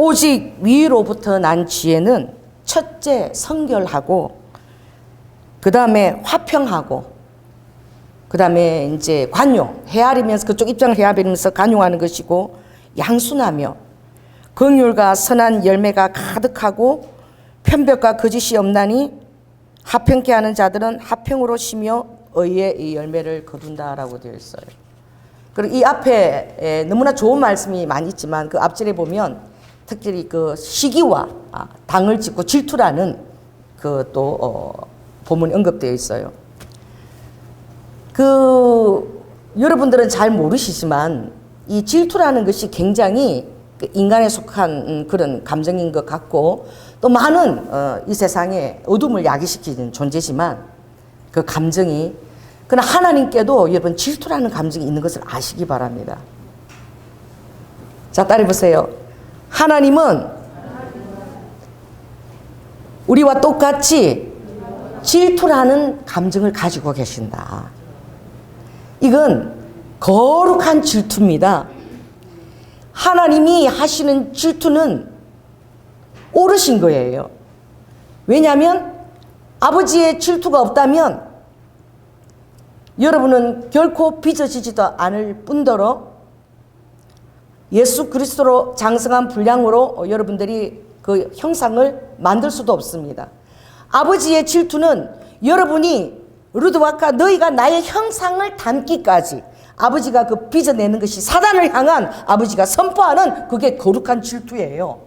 오직 위로부터 난 지혜는 첫째 성결하고, 그 다음에 화평하고, 그 다음에 이제 관용, 헤아리면서 그쪽 입장을 헤아리면서 관용하는 것이고, 양순하며 긍휼과 선한 열매가 가득하고 편벽과 거짓이 없나니 화평케 하는 자들은 화평으로 쉬며 의의 이 열매를 거둔다라고 되어 있어요. 그리고 이 앞에 너무나 좋은 말씀이 많이 있지만 그 앞절에 보면 특별히 그 시기와 당을 짓고 질투라는 그 또 본문이 언급되어 있어요. 여러분들은 잘 모르시지만 이 질투라는 것이 굉장히 인간에 속한 그런 감정인 것 같고, 또 많은 이 세상에 어둠을 야기시키는 존재지만 그 감정이, 그러나 하나님께도 여러분 질투라는 감정이 있는 것을 아시기 바랍니다. 자, 따라해 보세요. 하나님은 우리와 똑같이 질투라는 감정을 가지고 계신다. 이건 거룩한 질투입니다. 하나님이 하시는 질투는 옳으신 거예요. 왜냐하면 아버지의 질투가 없다면 여러분은 결코 빚어지지도 않을 뿐더러 예수 그리스도로 장성한 분량으로 여러분들이 그 형상을 만들 수도 없습니다. 아버지의 질투는 여러분이 루드와카 너희가 나의 형상을 담기까지 아버지가 그 빚어내는 것이 사단을 향한 아버지가 선포하는 그게 거룩한 질투예요.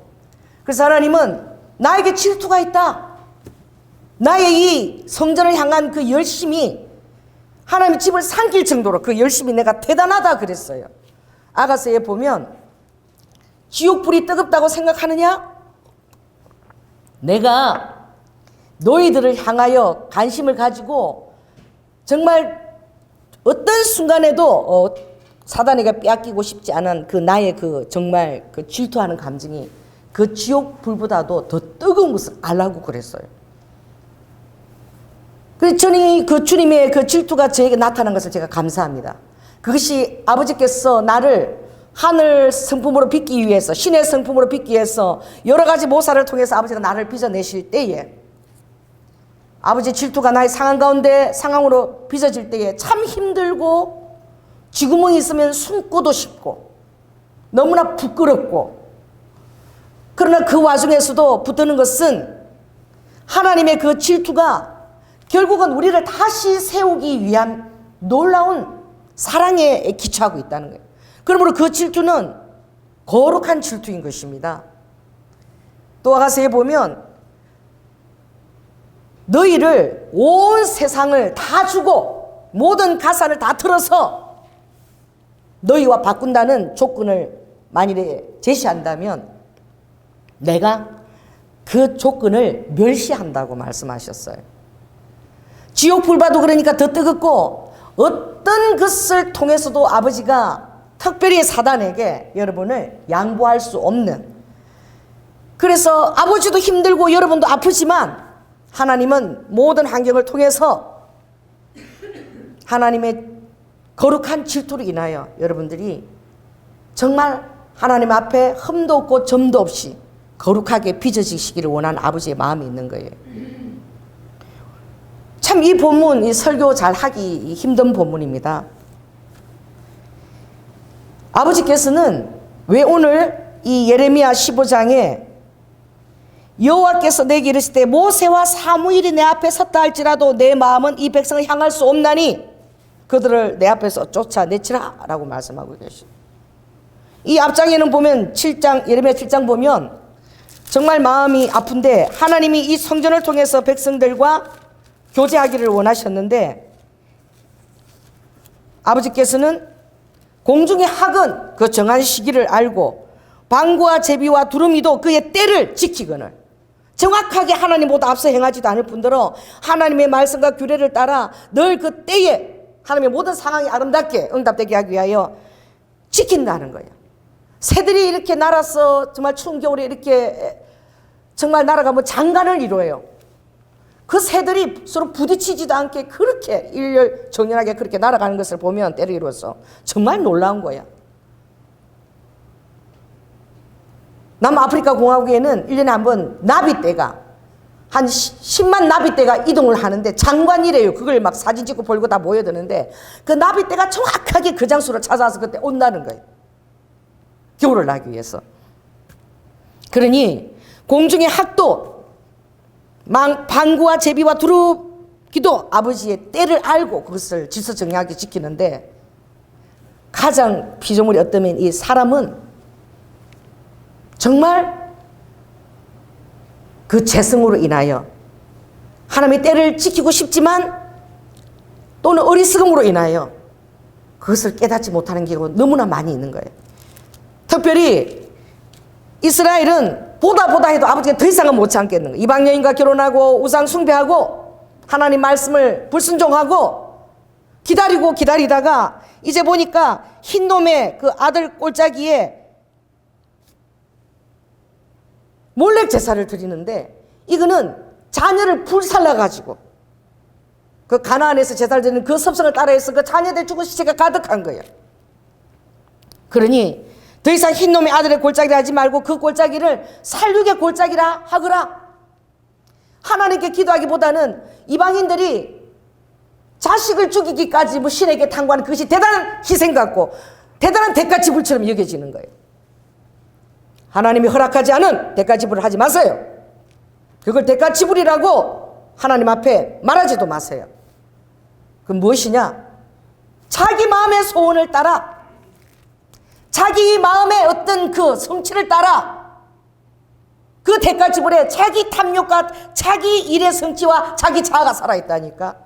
그래서 하나님은 나에게 질투가 있다. 나의 이 성전을 향한 그 열심이 하나님의 집을 삼킬 정도로 그 열심이 내가 대단하다 그랬어요. 아가서에 보면 지옥불이 뜨겁다고 생각하느냐? 내가 너희들을 향하여 관심을 가지고 정말 어떤 순간에도 사단에게 빼앗기고 싶지 않은 그 나의 그 정말 그 질투하는 감정이 그 지옥 불보다도 더 뜨거운 것을 알라고 그랬어요. 그래서 저는 그 주님의 그 질투가 저에게 나타난 것을 제가 감사합니다. 그것이 아버지께서 나를 하늘 성품으로 빚기 위해서, 신의 성품으로 빚기 위해서 여러 가지 모사를 통해서 아버지가 나를 빚어내실 때에, 아버지의 질투가 나의 상황으로 빚어질 때에 참 힘들고 쥐구멍이 있으면 숨고도 싶고 너무나 부끄럽고, 그러나 그 와중에서도 붙드는 것은 하나님의 그 질투가 결국은 우리를 다시 세우기 위한 놀라운 사랑에 기초하고 있다는 거예요. 그러므로 그 질투는 거룩한 질투인 것입니다. 또 아가서에 보면 너희를 온 세상을 다 주고 모든 가산을 다 틀어서 너희와 바꾼다는 조건을 만일에 제시한다면 내가 그 조건을 멸시한다고 말씀하셨어요. 지옥불바도 그러니까 더 뜨겁고, 어떤 것을 통해서도 아버지가 특별히 사단에게 여러분을 양보할 수 없는, 그래서 아버지도 힘들고 여러분도 아프지만 하나님은 모든 환경을 통해서 하나님의 거룩한 질투로 인하여 여러분들이 정말 하나님 앞에 흠도 없고 점도 없이 거룩하게 빚어지시기를 원하는 아버지의 마음이 있는 거예요. 참 이 본문, 이 설교 잘 하기 힘든 본문입니다. 아버지께서는 왜 오늘 이 예레미야 15장에 여호와께서 내게 이르실 때 모세와 사무엘이 내 앞에 섰다 할지라도 내 마음은 이 백성을 향할 수 없나니 그들을 내 앞에서 쫓아내치라 라고 말씀하고 계십니다. 이 앞장에는 보면 7장, 예레미야 7장 보면 정말 마음이 아픈데, 하나님이 이 성전을 통해서 백성들과 교제하기를 원하셨는데 아버지께서는 공중의 학은 그 정한 시기를 알고 방구와 제비와 두루미도 그의 때를 지키거늘 정확하게 하나님보다 앞서 행하지도 않을 뿐더러 하나님의 말씀과 규례를 따라 늘 그 때에 하나님의 모든 상황이 아름답게 응답되게 하기 위하여 지킨다는 거예요. 새들이 이렇게 날아서 정말 추운 겨울에 이렇게 정말 날아가면 장관을 이루어요. 그 새들이 서로 부딪히지도 않게 그렇게 일렬정연하게 그렇게 날아가는 것을 보면 때를 이루어서 정말 놀라운 거야. 남아프리카 공화국에는 1년에 한 번 나비떼가 한 10만 나비떼가 이동을 하는데 장관이래요. 그걸 막 사진 찍고 벌고 다 모여드는데 그 나비떼가 정확하게 그 장소를 찾아와서 그때 온다는 거예요. 겨울을 나기 위해서. 그러니 공중의 학도 방구와 제비와 두루기도 아버지의 때를 알고 그것을 질서정연하게 지키는데 가장 피조물이 어떠면 이 사람은 정말 그 재성으로 인하여 하나님의 때를 지키고 싶지만 또는 어리석음으로 인하여 그것을 깨닫지 못하는 경우가 너무나 많이 있는 거예요. 특별히 이스라엘은 보다 해도 아버지가 더 이상은 못 참겠는 거예요. 이방 여인과 결혼하고 우상 숭배하고 하나님 말씀을 불순종하고 기다리다가 이제 보니까 흰놈의 그 아들 꼴짜기에 몰래 제사를 드리는데 이거는 자녀를 불살라가지고 그 가나안에서 제사를 드리는 그 섭성을 따라해서 그 자녀들 죽은 시체가 가득한 거예요. 그러니 더 이상 흰놈의 아들의 골짜기를 하지 말고 그 골짜기를 살육의 골짜기라 하거라. 하나님께 기도하기보다는 이방인들이 자식을 죽이기까지 뭐 신에게 탕구하는 그것이 대단한 희생 같고 대단한 대가 지불처럼 여겨지는 거예요. 하나님이 허락하지 않은 대가 지불을 하지 마세요. 그걸 대가 지불이라고 하나님 앞에 말하지도 마세요. 그건 무엇이냐? 자기 마음의 소원을 따라 자기 마음의 어떤 그 성취를 따라 그 대가 지불에 자기 탐욕과 자기 일의 성취와 자기 자아가 살아있다니까.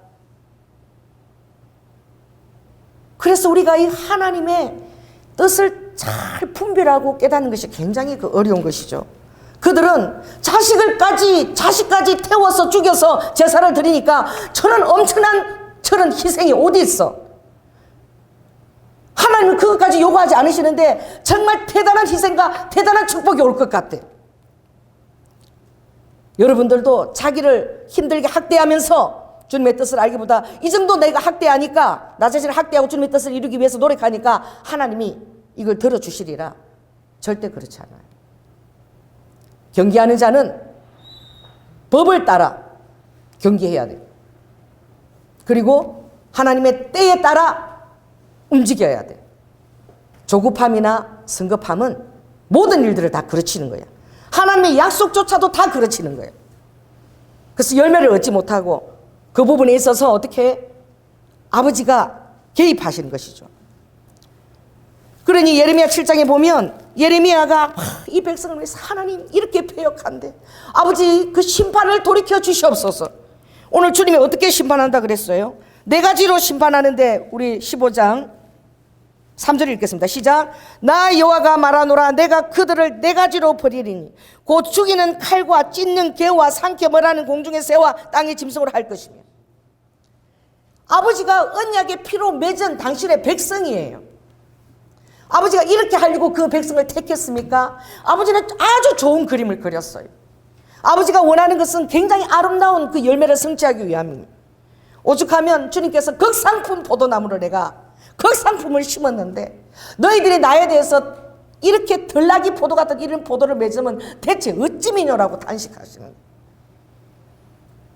그래서 우리가 이 하나님의 뜻을 잘 분별하고 깨닫는 것이 굉장히 그 어려운 것이죠. 그들은 자식까지 태워서 죽여서 제사를 드리니까 저런 엄청난 저런 희생이 어디 있어? 하나님은 그것까지 요구하지 않으시는데 정말 대단한 희생과 대단한 축복이 올 것 같아. 여러분들도 자기를 힘들게 학대하면서 주님의 뜻을 알기보다 이 정도 내가 학대하니까 나 자신을 학대하고 주님의 뜻을 이루기 위해서 노력하니까 하나님이 이걸 들어주시리라. 절대 그렇지 않아요. 경계하는 자는 법을 따라 경계해야 돼요. 그리고 하나님의 때에 따라 움직여야 돼요. 조급함이나 성급함은 모든 일들을 다 그르치는 거예요. 하나님의 약속조차도 다 그르치는 거예요. 그래서 열매를 얻지 못하고 그 부분에 있어서 어떻게 아버지가 개입하시는 것이죠. 그러니 예레미야 7장에 보면 예레미야가 이 백성을 위해서 하나님 이렇게 패역한데 아버지 그 심판을 돌이켜 주시옵소서. 오늘 주님이 어떻게 심판한다 그랬어요? 네 가지로 심판하는데 우리 15장 3절 읽겠습니다. 시작. 나 여호와가 말하노라 내가 그들을 네 가지로 버리리니 곧 죽이는 칼과 찢는 개와 삼켜 멸하는 공중의 새와 땅의 짐승으로 할 것이며. 아버지가 언약의 피로 맺은 당신의 백성이에요. 아버지가 이렇게 하려고 그 백성을 택했습니까? 아버지는 아주 좋은 그림을 그렸어요. 아버지가 원하는 것은 굉장히 아름다운 그 열매를 성취하기 위함입니다. 오죽하면 주님께서 극상품 포도나무를 내가 극상품을 심었는데 너희들이 나에 대해서 이렇게 들나귀 포도 같은 이런 포도를 맺으면 대체 어찌미뇨라고 탄식하시는 거예요.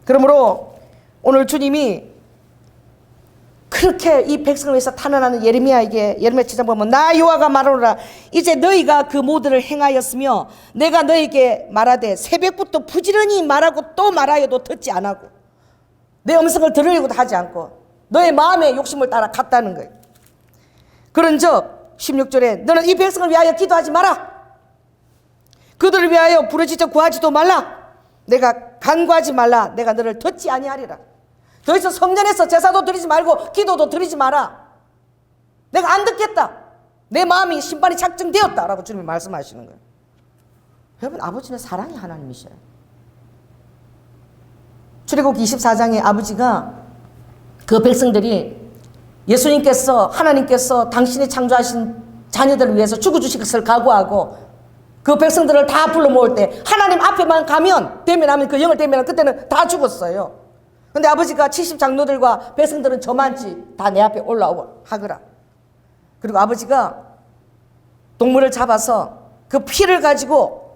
그러므로 오늘 주님이 그렇게 이 백성을 위해서 탄원하는 예레미야에게 예레미야 7장 보면 나 여호와가 말하노라 이제 너희가 그 모드를 행하였으며 내가 너희에게 말하되 새벽부터 부지런히 말하고 또 말하여도 듣지 않고 내 음성을 들으려고도 하지 않고 너의 마음의 욕심을 따라 갔다는 거예요. 그런즉 16절에 너는 이 백성을 위하여 기도하지 마라. 그들을 위하여 부르짖어 구하지도 말라. 내가 간구하지 말라. 내가 너를 듣지 아니하리라. 더 이상 성전에서 제사도 드리지 말고 기도도 드리지 마라. 내가 안 듣겠다. 내 마음이 심판이 작정되었다라고 주님이 말씀하시는 거예요. 여러분 아버지는 사랑의 하나님이셔요. 출애굽기 24장에 아버지가 그 백성들이 예수님께서 하나님께서 당신이 창조하신 자녀들을 위해서 죽어주실 것을 각오하고 그 백성들을 다 불러 모을 때 하나님 앞에만 가면 대면하면 그 영을 대면하면 그때는 다 죽었어요. 근데 아버지가 70장로들과 백성들은 저만치 다 내 앞에 올라오고 하거라. 그리고 아버지가 동물을 잡아서 그 피를 가지고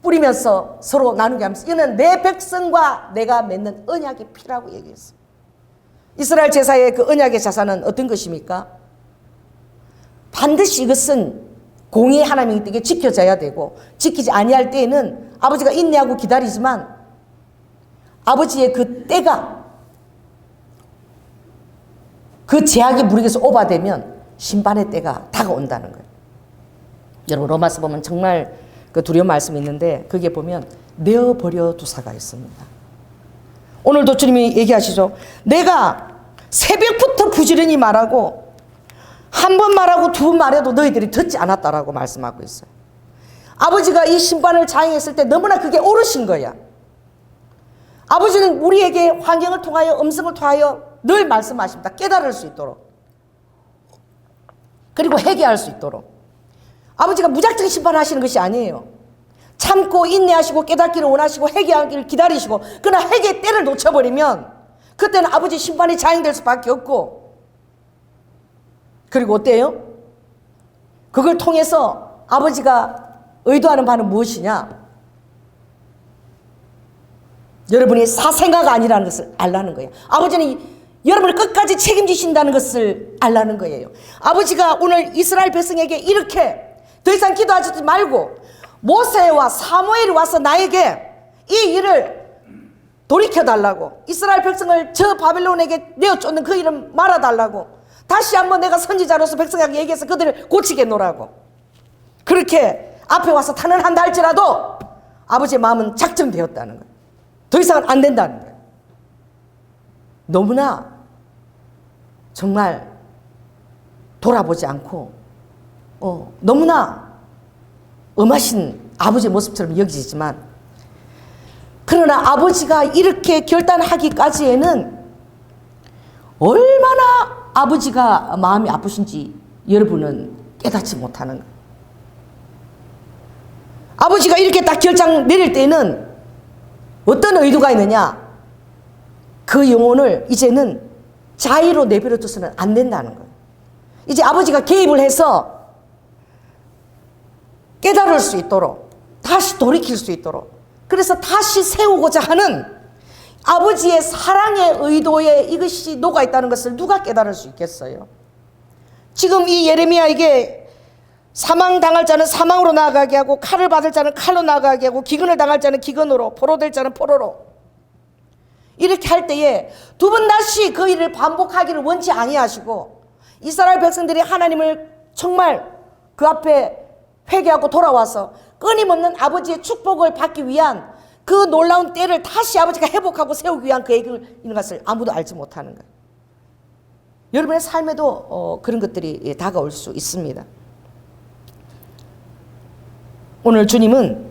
뿌리면서 서로 나누게 하면서 이는 내 백성과 내가 맺는 언약의 피라고 얘기했어요. 이스라엘 제사의 그 언약의 자산은 어떤 것입니까? 반드시 이것은 공의 하나님이기 때문에 지켜져야 되고, 지키지 아니할 때에는 아버지가 인내하고 기다리지만 아버지의 그 때가, 그 제약의 무력에서 오바되면 심판의 때가 다가온다는 거예요. 여러분, 로마서 보면 정말 그 두려운 말씀이 있는데, 거기에 보면 내어버려 두사가 있습니다. 오늘도 주님이 얘기하시죠. 내가 새벽부터 부지런히 말하고 한 번 말하고 두 번 말해도 너희들이 듣지 않았다라고 말씀하고 있어요. 아버지가 이 심판을 자행했을 때 너무나 그게 옳으신 거야. 아버지는 우리에게 환경을 통하여, 음성을 통하여 늘 말씀하십니다. 깨달을 수 있도록, 그리고 회개할 수 있도록. 아버지가 무작정 심판하시는 것이 아니에요. 참고 인내하시고 깨닫기를 원하시고 회개하기를 기다리시고, 그러나 회개의 때를 놓쳐버리면 그때는 아버지 심판이 자행될 수밖에 없고, 그리고 어때요? 그걸 통해서 아버지가 의도하는 바는 무엇이냐? 여러분이 사생아가 아니라는 것을 알라는 거예요. 아버지는 여러분을 끝까지 책임지신다는 것을 알라는 거예요. 아버지가 오늘 이스라엘 백성에게 이렇게 더 이상 기도하지 말고 모세와 사무엘이 와서 나에게 이 일을 돌이켜달라고, 이스라엘 백성을 저 바벨론에게 내어쫓는 그 일을 말아달라고, 다시 한번 내가 선지자로서 백성에게 얘기해서 그들을 고치겠노라고, 그렇게 앞에 와서 탄원한다 할지라도 아버지의 마음은 작정되었다는 거예요. 더 이상은 안 된다는 거예요. 너무나 정말 돌아보지 않고 너무나 엄하신 아버지의 모습처럼 여기지만, 그러나 아버지가 이렇게 결단하기까지에는 얼마나 아버지가 마음이 아프신지 여러분은 깨닫지 못하는 거예요. 아버지가 이렇게 딱 결정 내릴 때는 어떤 의도가 있느냐? 그 영혼을 이제는 자유로 내버려 둬서는 안 된다는 거예요. 이제 아버지가 개입을 해서 깨달을 수 있도록, 다시 돌이킬 수 있도록, 그래서 다시 세우고자 하는 아버지의 사랑의 의도에 이것이 녹아있다는 것을 누가 깨달을 수 있겠어요? 지금 이 예레미야에게 사망당할 자는 사망으로 나아가게 하고, 칼을 받을 자는 칼로 나아가게 하고, 기근을 당할 자는 기근으로, 포로될 자는 포로로, 이렇게 할 때에 두 번 다시 그 일을 반복하기를 원치 아니하시고, 이스라엘 백성들이 하나님을 정말 그 앞에 회개하고 돌아와서 끊임없는 아버지의 축복을 받기 위한 그 놀라운 때를 다시 아버지가 회복하고 세우기 위한 그 얘기를 있는 것을 아무도 알지 못하는 거예요. 여러분의 삶에도 그런 것들이 다가올 수 있습니다. 오늘 주님은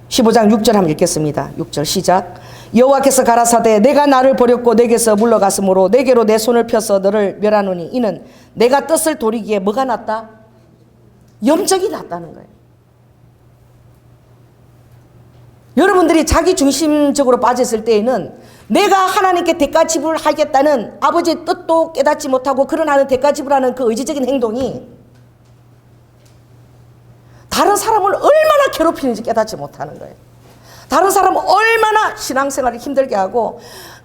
15장 6절 한번 읽겠습니다. 6절 시작. 여호와께서 가라사대 내가 나를 버렸고 내게서 물러갔으므로 내게로 내 손을 펴서 너를 멸하노니 이는 내가 뜻을 돌이기에 뭐가 났다? 염적이 났다는 거예요. 여러분들이 자기 중심적으로 빠졌을 때에는 내가 하나님께 대가 지불하겠다는 아버지의 뜻도 깨닫지 못하고 그런 하는 대가 지불하는 그 의지적인 행동이 다른 사람을 얼마나 괴롭히는지 깨닫지 못하는 거예요. 다른 사람은 얼마나 신앙생활을 힘들게 하고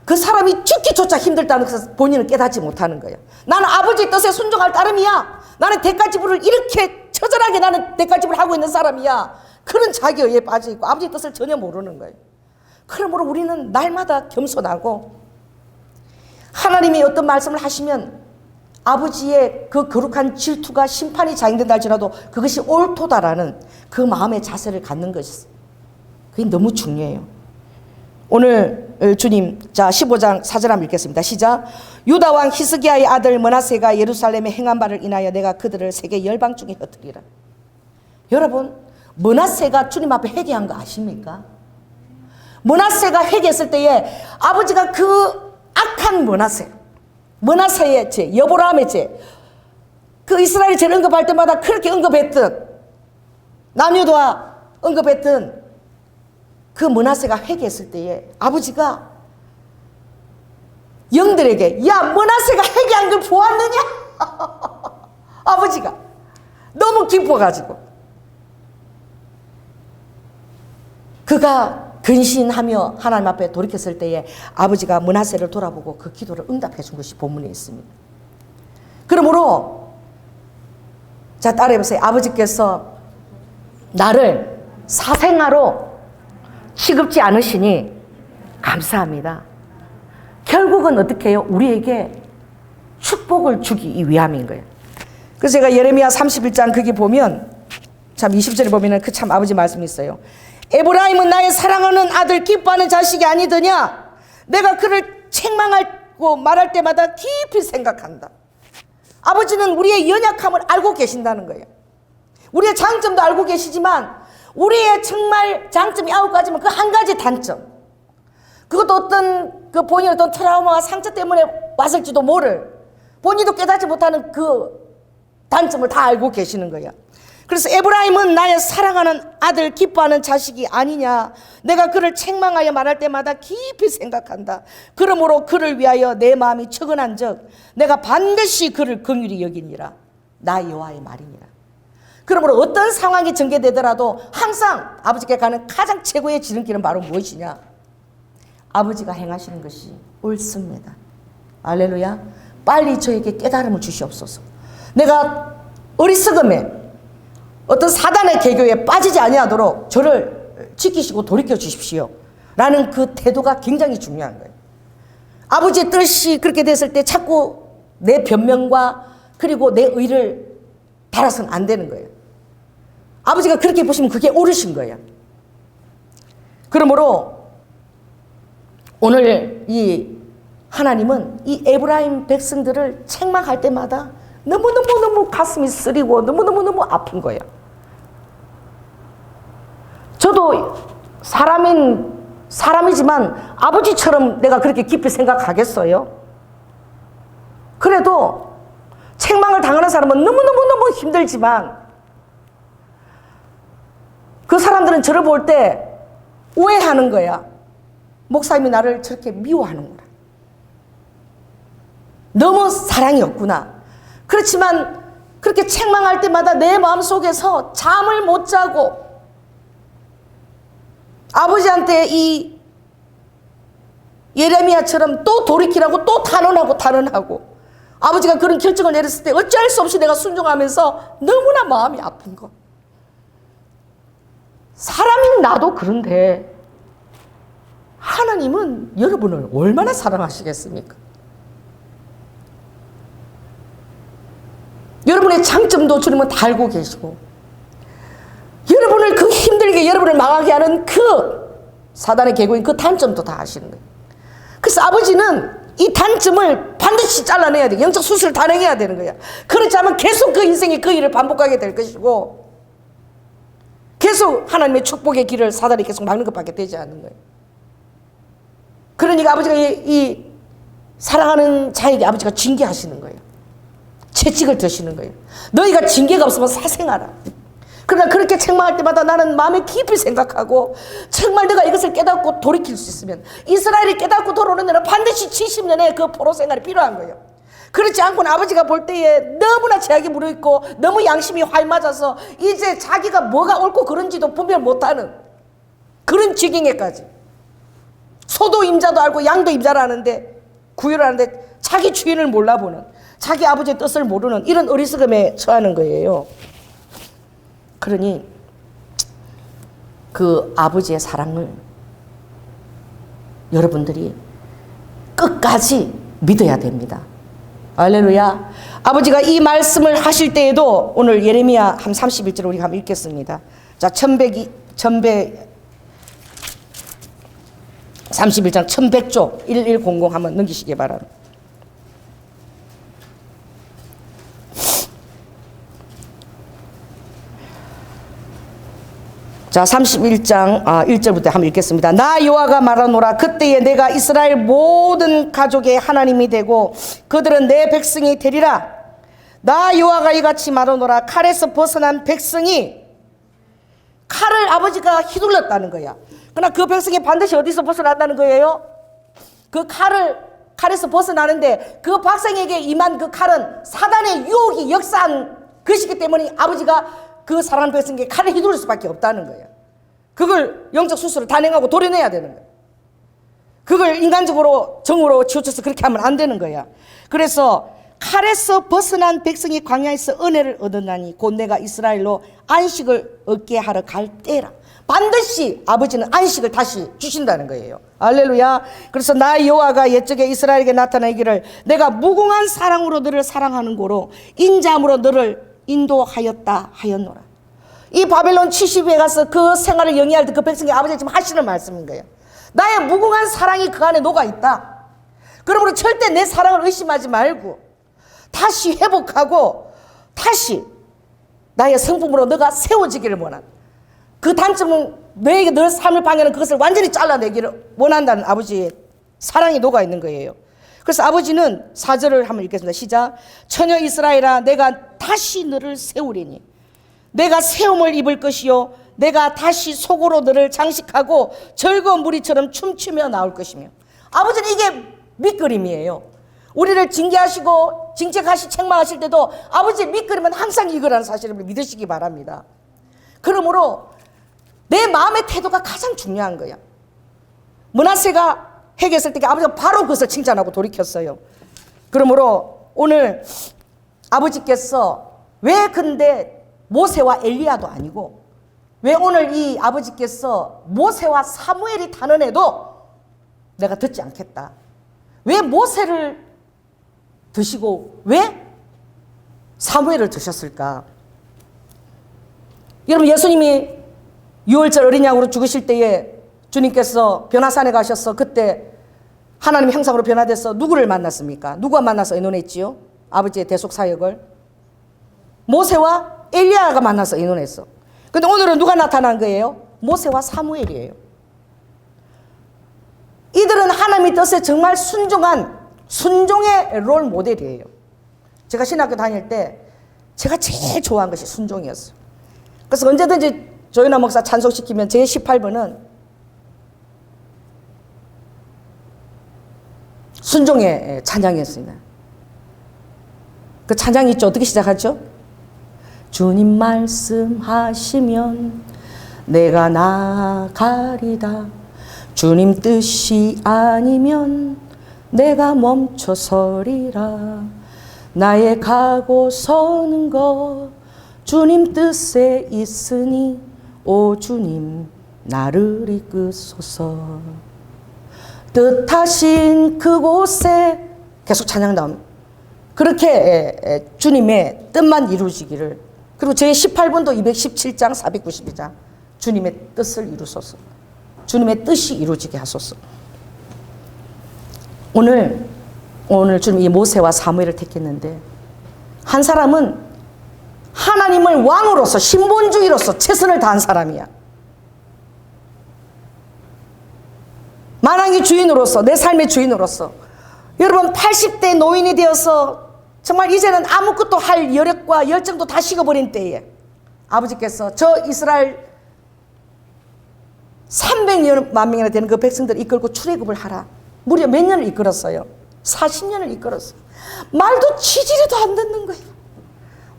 그 사람이 죽기조차 힘들다는 것을 본인은 깨닫지 못하는 거예요. 나는 아버지의 뜻에 순종할 따름이야. 나는 대가 지불을 이렇게 처절하게 나는 대가 지불을 하고 있는 사람이야. 그런 자기의에 빠져있고 아버지의 뜻을 전혀 모르는 거예요. 그러므로 우리는 날마다 겸손하고 하나님이 어떤 말씀을 하시면 아버지의 그 거룩한 질투가 심판이 자행된다 할지라도 그것이 옳도다라는 그 마음의 자세를 갖는 것이, 그게 너무 중요해요. 오늘 주님, 자 15장 4절 한번 읽겠습니다. 시작. 유다 왕 히스기야의 아들 므낫세가 예루살렘에 행한 바를 인하여 내가 그들을 세계 열방 중에 흩으리라. 여러분, 므낫세가 주님 앞에 회개한 거 아십니까? 므낫세가 회개했을 때에 아버지가 그 악한 므낫세의 죄, 여보람의 죄, 그 이스라엘 죄를 언급할 때마다 그렇게 언급했던, 남유다 언급했던 그 므낫세가 회개했을 때에 아버지가 영들에게 야 므낫세가 회개한 걸 보았느냐? 아버지가 너무 기뻐가지고 그가 근신하며 하나님 앞에 돌이켰을 때에 아버지가 므낫세를 돌아보고 그 기도를 응답해 준 것이 본문에 있습니다. 그러므로 자, 따라해보세요. 아버지께서 나를 사생아로 취급지 않으시니 감사합니다. 결국은 어떻게 해요? 우리에게 축복을 주기 위함인 거예요. 그래서 제가 예레미야 31장 거기 보면 참 20절에 보면은 그 참 아버지 말씀이 있어요. 에브라임은 나의 사랑하는 아들 기뻐하는 자식이 아니더냐? 내가 그를 책망하고 말할 때마다 깊이 생각한다. 아버지는 우리의 연약함을 알고 계신다는 거예요. 우리의 장점도 알고 계시지만 우리의 정말 장점이 9가지면 그 한 가지 단점, 그것도 어떤 그 본인의 어떤 트라우마와 상처 때문에 왔을지도 모를, 본인도 깨닫지 못하는 그 단점을 다 알고 계시는 거예요. 그래서 에브라임은 나의 사랑하는 아들 기뻐하는 자식이 아니냐? 내가 그를 책망하여 말할 때마다 깊이 생각한다. 그러므로 그를 위하여 내 마음이 측은한 적 내가 반드시 그를 긍휼히 여기니라. 나 여호와의 말이니라. 그러므로 어떤 상황이 전개되더라도 항상 아버지께 가는 가장 최고의 지름길은 바로 무엇이냐? 아버지가 행하시는 것이 옳습니다. 할렐루야. 빨리 저에게 깨달음을 주시옵소서. 내가 어리석음에 어떤 사단의 계교에 빠지지 아니하도록 저를 지키시고 돌이켜 주십시오 라는 그 태도가 굉장히 중요한 거예요. 아버지의 뜻이 그렇게 됐을 때 자꾸 내 변명과 그리고 내 의를 달아서는 안 되는 거예요. 아버지가 그렇게 보시면 그게 옳으신 거예요. 그러므로 오늘 이 하나님은 이 에브라임 백성들을 책망할 때마다 너무너무 가슴이 쓰리고 너무너무 아픈 거예요. 저도 사람이지만 아버지처럼 내가 그렇게 깊이 생각하겠어요? 그래도 책망을 당하는 사람은 너무 힘들지만 그 사람들은 저를 볼 때 오해하는 거야. 목사님이 나를 저렇게 미워하는구나. 너무 사랑이 없구나. 그렇지만 그렇게 책망할 때마다 내 마음속에서 잠을 못 자고 아버지한테 이 예레미야처럼 또 돌이키라고 또 탄원하고 아버지가 그런 결정을 내렸을 때 어쩔 수 없이 내가 순종하면서 너무나 마음이 아픈 거. 사람인 나도 그런데 하나님은 여러분을 얼마나 사랑하시겠습니까? 여러분의 장점도 주님은 다 알고 계시고 여러분을 그 힘들게 여러분을 망하게 하는 그 사단의 계곡인 그 단점도 다 아시는 거예요. 그래서 아버지는 이 단점을 반드시 잘라내야 돼요. 영적 수술을 단행해야 되는 거야. 그렇지 않으면 계속 그 인생이 그 일을 반복하게 될 것이고 계속 하나님의 축복의 길을 사단이 계속 막는 것밖에 되지 않는 거예요. 그러니까 아버지가 이 사랑하는 자에게 아버지가 징계하시는 거예요. 채찍을 드시는 거예요. 너희가 징계가 없으면 사생하라. 그러나 그렇게 책망할 때마다 나는 마음에 깊이 생각하고 정말 내가 이것을 깨닫고 돌이킬 수 있으면 이스라엘이 깨닫고 돌아오는 데는 반드시 70년의 그 포로 생활이 필요한 거예요. 그렇지 않고는 아버지가 볼 때에 너무나 제약이 무르익고 너무 양심이 활 맞아서 이제 자기가 뭐가 옳고 그른지도 분별 못하는 그런 지경에까지 소도 임자도 알고 양도 임자를 아는데 구유를 하는데 자기 주인을 몰라보는 자기 아버지의 뜻을 모르는 이런 어리석음에 처하는 거예요. 그러니 그 아버지의 사랑을 여러분들이 끝까지 믿어야 됩니다. 할렐루야. 아버지가 이 말씀을 하실 때에도 오늘 예레미야 한 31절 우리가 한번 읽겠습니다. 자, 1100장 31장 1100조 1100 한번 넘기시기 바랍니다. 자, 31장 1절부터 한번 읽겠습니다. 나 여호와가 말하노라. 그때에 내가 이스라엘 모든 가족의 하나님이 되고 그들은 내 백성이 되리라. 나 여호와가 이같이 말하노라. 칼에서 벗어난 백성이 칼을 아버지가 휘둘렀다는 거야. 그러나 그 백성이 반드시 어디서 벗어난다는 거예요? 그 칼에서 벗어나는데 그 백성에게 임한 그 칼은 사단의 유혹이 역사한 것이기 때문에 아버지가 그 사랑하는 백성에게 칼을 휘두를 수밖에 없다는 거예요. 그걸 영적 수술을 단행하고 도려내야 되는 거야. 그걸 인간적으로 정으로 치우쳐서 그렇게 하면 안 되는 거야. 그래서 칼에서 벗어난 백성이 광야에서 은혜를 얻었나니 곧 내가 이스라엘로 안식을 얻게 하러 갈 때라. 반드시 아버지는 안식을 다시 주신다는 거예요. 할렐루야. 그래서 나 여호와가 옛적에 이스라엘에게 나타나기를 내가 무궁한 사랑으로 너를 사랑하는 고로 인자함으로 너를 인도하였다 하였노라. 이 바벨론 70에 가서 그 생활을 영위할 때 그 백성이 아버지가 지금 하시는 말씀인 거예요. 나의 무궁한 사랑이 그 안에 녹아있다. 그러므로 절대 내 사랑을 의심하지 말고 다시 회복하고 다시 나의 성품으로 너가 세워지기를 원한다. 그 단점은 너에게 너 삶을 방해하는 그것을 완전히 잘라내기를 원한다는 아버지의 사랑이 녹아있는 거예요. 그래서 아버지는 4절을 한번 읽겠습니다. 시작. 처녀 이스라엘아 내가 다시 너를 세우리니 내가 세움을 입을 것이요 내가 다시 속으로 너를 장식하고 즐거운 무리처럼 춤추며 나올 것이며. 아버지는 이게 밑그림이에요. 우리를 징계하시고 징책하시 책망하실 때도 아버지의 밑그림은 항상 이거라는 사실을 믿으시기 바랍니다. 그러므로 내 마음의 태도가 가장 중요한 거야. 므낫세가 회개했을 때 아버지가 바로 그것을 칭찬하고 돌이켰어요. 그러므로 오늘 아버지께서 왜 근데 모세와 엘리야도 아니고 왜 오늘 이 아버지께서 모세와 사무엘이 단언해도 내가 듣지 않겠다. 왜 모세를 드시고 왜 사무엘을 드셨을까? 여러분 예수님이 6월절 어린 양으로 죽으실 때에 주님께서 변화산에 가셔서 그때 하나님의 형상으로 변화돼서 누구를 만났습니까? 누구와 만나서 의논했지요? 아버지의 대속 사역을 모세와 엘리야가 만나서 의논했어. 근데 오늘은 누가 나타난 거예요? 모세와 사무엘이에요. 이들은 하나님의 뜻에 정말 순종한 순종의 롤 모델이에요. 제가 신학교 다닐 때 제가 제일 좋아한 것이 순종이었어요. 그래서 언제든지 조윤아 목사 찬송시키면 제 18번은 순종의 찬양이었습니다. 그 찬양이 있죠. 어떻게 시작하죠? 주님 말씀하시면 내가 나가리다. 주님 뜻이 아니면 내가 멈춰서리라. 나의 가고 서는 것 주님 뜻에 있으니 오 주님 나를 이끄소서. 뜻하신 그곳에 계속 찬양 나옵니다. 그렇게 주님의 뜻만 이루어지기를. 그리고 제 18번도 217장 492장 주님의 뜻을 이루소서. 주님의 뜻이 이루어지게 하소서. 오늘 주님이 모세와 사무엘을 택했는데 한 사람은 하나님을 왕으로서 신본주의로서 최선을 다한 사람이야. 만왕의 주인으로서 내 삶의 주인으로서. 여러분 80대 노인이 되어서 정말 이제는 아무것도 할 여력과 열정도 다 식어버린 때에 아버지께서 저 이스라엘 300만 명이나 되는 그 백성들을 이끌고 출애굽을 하라. 무려 몇 년을 이끌었어요? 40년을 이끌었어요. 말도 치지리도 안 듣는 거예요.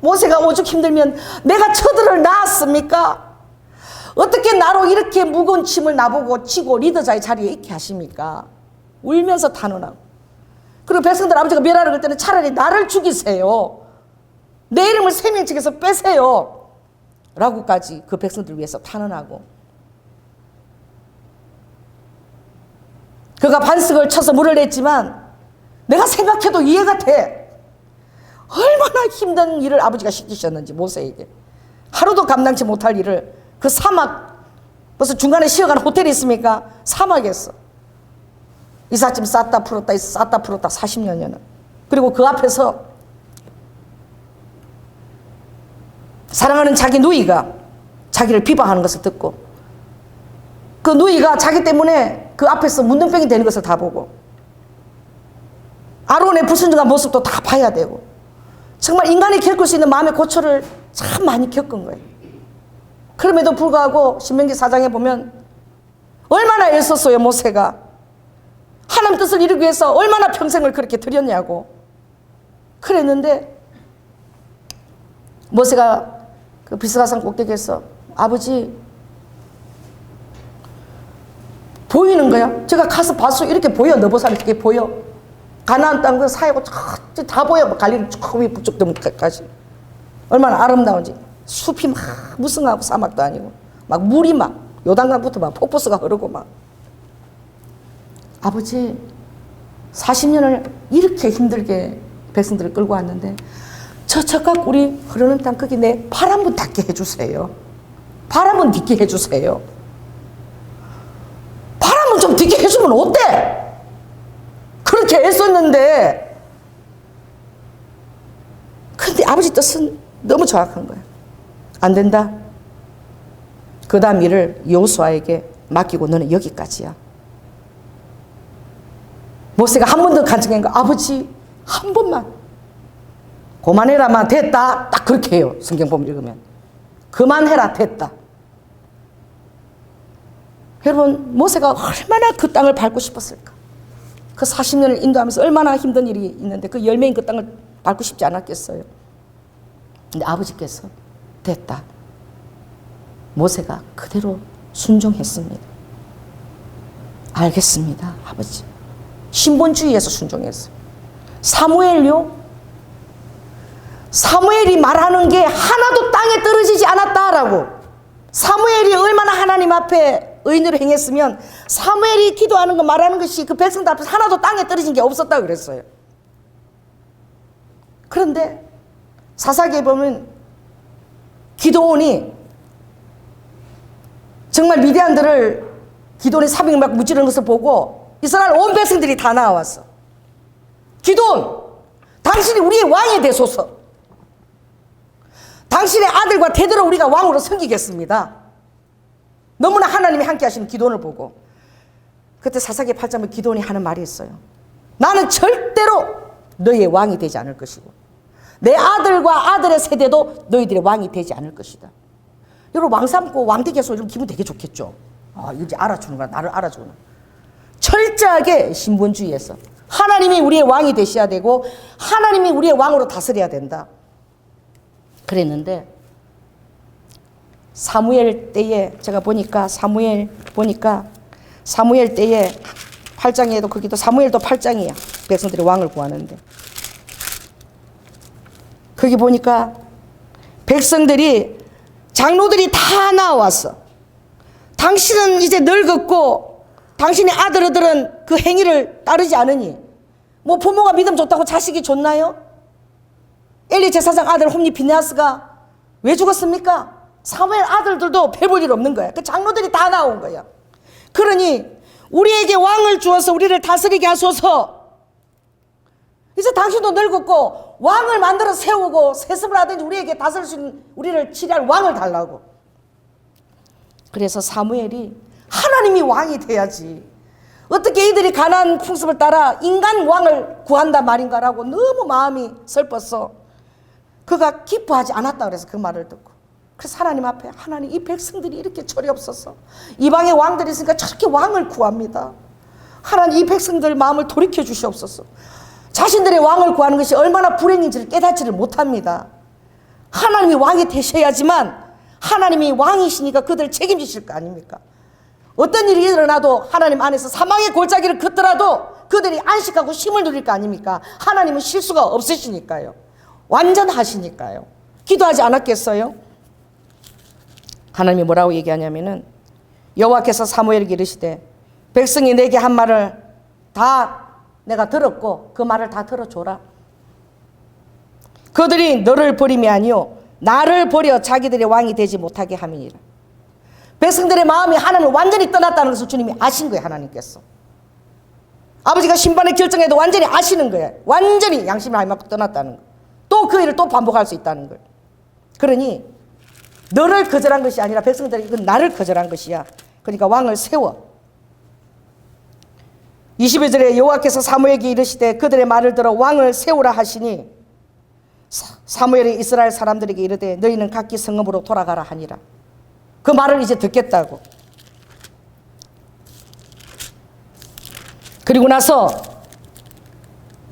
모세가 오죽 힘들면 내가 저들을 낳았습니까? 어떻게 나로 이렇게 무거운 짐을 나보고 치고 리더자의 자리에 있게 하십니까? 울면서 탄원하고. 그리고 백성들 아버지가 멸하라 그럴 때는 차라리 나를 죽이세요. 내 이름을 생명책에서 빼세요. 라고까지 그 백성들 위해서 탄원하고. 그가 반석을 쳐서 물을 냈지만 내가 생각해도 이해가 돼. 얼마나 힘든 일을 아버지가 시키셨는지 모세에게. 하루도 감당치 못할 일을 그 사막, 벌써 중간에 쉬어가는 호텔이 있습니까? 사막에서 이삿짐 쌌다 풀었다 40년여는. 그리고 그 앞에서 사랑하는 자기 누이가 자기를 비방하는 것을 듣고 그 누이가 자기 때문에 그 앞에서 문둥병이 되는 것을 다 보고 아론의 불순종한 모습도 다 봐야 되고 정말 인간이 겪을 수 있는 마음의 고초를 참 많이 겪은 거예요. 그럼에도 불구하고 신명기 4장에 보면 얼마나 애썼어요. 모세가 하나님 뜻을 이루기 위해서 얼마나 평생을 그렇게 들였냐고. 그랬는데 모세가 그 비스가산 꼭대기에서 아버지 보이는 거야. 제가 가서 봤어. 이렇게 보여. 너보살이 이렇게 보여. 가나안 땅 그 사이고 다 보여. 갈릴리 쭉 북쪽까지. 얼마나 아름다운지. 숲이 막 무성하고 사막도 아니고 막 물이 막 요단강부터 막 폭포수가 흐르고 막. 아버지 40년을 이렇게 힘들게 백성들을 끌고 왔는데 저 적각 우리 흐르는 땅 거기 내 발 한번 닿게 해주세요. 발 한번 딛게 해주세요. 발 한번 좀 딛게 해주면 어때? 그렇게 애썼는데. 근데 아버지 뜻은 너무 정확한 거야. 안 된다. 그 다음 일을 여호수아에게 맡기고 너는 여기까지야. 모세가 한 번 더 간청한 거, 아버지 한 번만 그만해라만 됐다. 딱 그렇게 해요. 성경 보면 읽으면 그만해라 됐다. 여러분 모세가 얼마나 그 땅을 밟고 싶었을까. 그 40년을 인도하면서 얼마나 힘든 일이 있는데 그 열매인 그 땅을 밟고 싶지 않았겠어요. 근데 아버지께서 됐다. 모세가 그대로 순종했습니다. 알겠습니다 아버지. 신본주의에서 순종했어요. 사무엘이 말하는 게 하나도 땅에 떨어지지 않았다라고. 사무엘이 얼마나 하나님 앞에 의인으로 행했으면 사무엘이 기도하는 거 말하는 것이 그 백성들 앞에서 하나도 땅에 떨어진 게 없었다고 그랬어요. 그런데 사사기에 보면 기드온이 정말 미디안들을 기드온이 400명 막 무찌르는 것을 보고 이스라엘 온 백성들이 다 나와왔어. 기드온, 당신이 우리의 왕이 되소서. 당신의 아들과 대대로 우리가 왕으로 섬기겠습니다. 너무나 하나님이 함께 하시는 기드온을 보고 그때 사사기 8장에 기드온이 하는 말이 있어요. 나는 절대로 너희의 왕이 되지 않을 것이고 내 아들과 아들의 세대도 너희들의 왕이 되지 않을 것이다. 여러분 왕 삼고 왕 되게 해서 기분 되게 좋겠죠. 아, 이제 알아주는구나. 나를 알아주구나. 철저하게 신본주의에서 하나님이 우리의 왕이 되셔야 되고 하나님이 우리의 왕으로 다스려야 된다. 그랬는데 사무엘 때에 제가 보니까 사무엘 때에 8장에도 거기도 사무엘도 8장이야. 백성들이 왕을 구하는데 거기 보니까 백성들이 장로들이 다 나왔어. 당신은 이제 늙었고 당신의 아들들은 그 행위를 따르지 않으니 뭐 부모가 믿음 좋다고 자식이 좋나요? 엘리 제사장 아들 홈리 비느하스가 왜 죽었습니까? 사무엘 아들들도 배볼 일 없는 거야. 그 장로들이 다 나온 거야. 그러니 우리에게 왕을 주어서 우리를 다스리게 하소서. 이제 당신도 늙었고 왕을 만들어 세우고 세습을 하든지 우리에게 다스릴 수 있는 우리를 치리할 왕을 달라고. 그래서 사무엘이 하나님이 왕이 돼야지 어떻게 이들이 가나안 풍습을 따라 인간 왕을 구한단 말인가라고 너무 마음이 슬펐어. 그가 기뻐하지 않았다 그래서 그 말을 듣고. 그래서 하나님 앞에 하나님 이 백성들이 이렇게 철이 없어서 이방의 왕들이 있으니까 저렇게 왕을 구합니다. 하나님 이 백성들 마음을 돌이켜 주시옵소서. 자신들의 왕을 구하는 것이 얼마나 불행인지를 깨닫지를 못합니다. 하나님이 왕이 되셔야지만 하나님이 왕이시니까 그들을 책임지실 거 아닙니까? 어떤 일이 일어나도 하나님 안에서 사망의 골짜기를 걷더라도 그들이 안식하고 쉼을 누릴 거 아닙니까? 하나님은 실수가 없으시니까요. 완전하시니까요. 기도하지 않았겠어요? 하나님이 뭐라고 얘기하냐면은 여호와께서 사무엘에게 이르시되 백성이 내게 한 말을 다 내가 들었고 그 말을 다 들어줘라. 그들이 너를 버림이 아니요 나를 버려 자기들의 왕이 되지 못하게 함이니라. 백성들의 마음이 하나님을 완전히 떠났다는 것을 주님이 아신 거예요. 하나님께서 아버지가 심판의 결정에도 완전히 아시는 거예요. 완전히 양심을 알맞고 떠났다는 거. 또 그 일을 또 반복할 수 있다는 걸. 그러니 너를 거절한 것이 아니라 백성들이 이건 나를 거절한 것이야. 그러니까 왕을 세워. 22절에 여호와께서 사무엘에게 이르시되 그들의 말을 들어 왕을 세우라 하시니 사무엘이 이스라엘 사람들에게 이르되 너희는 각기 성읍으로 돌아가라 하니라. 그 말을 이제 듣겠다고. 그리고 나서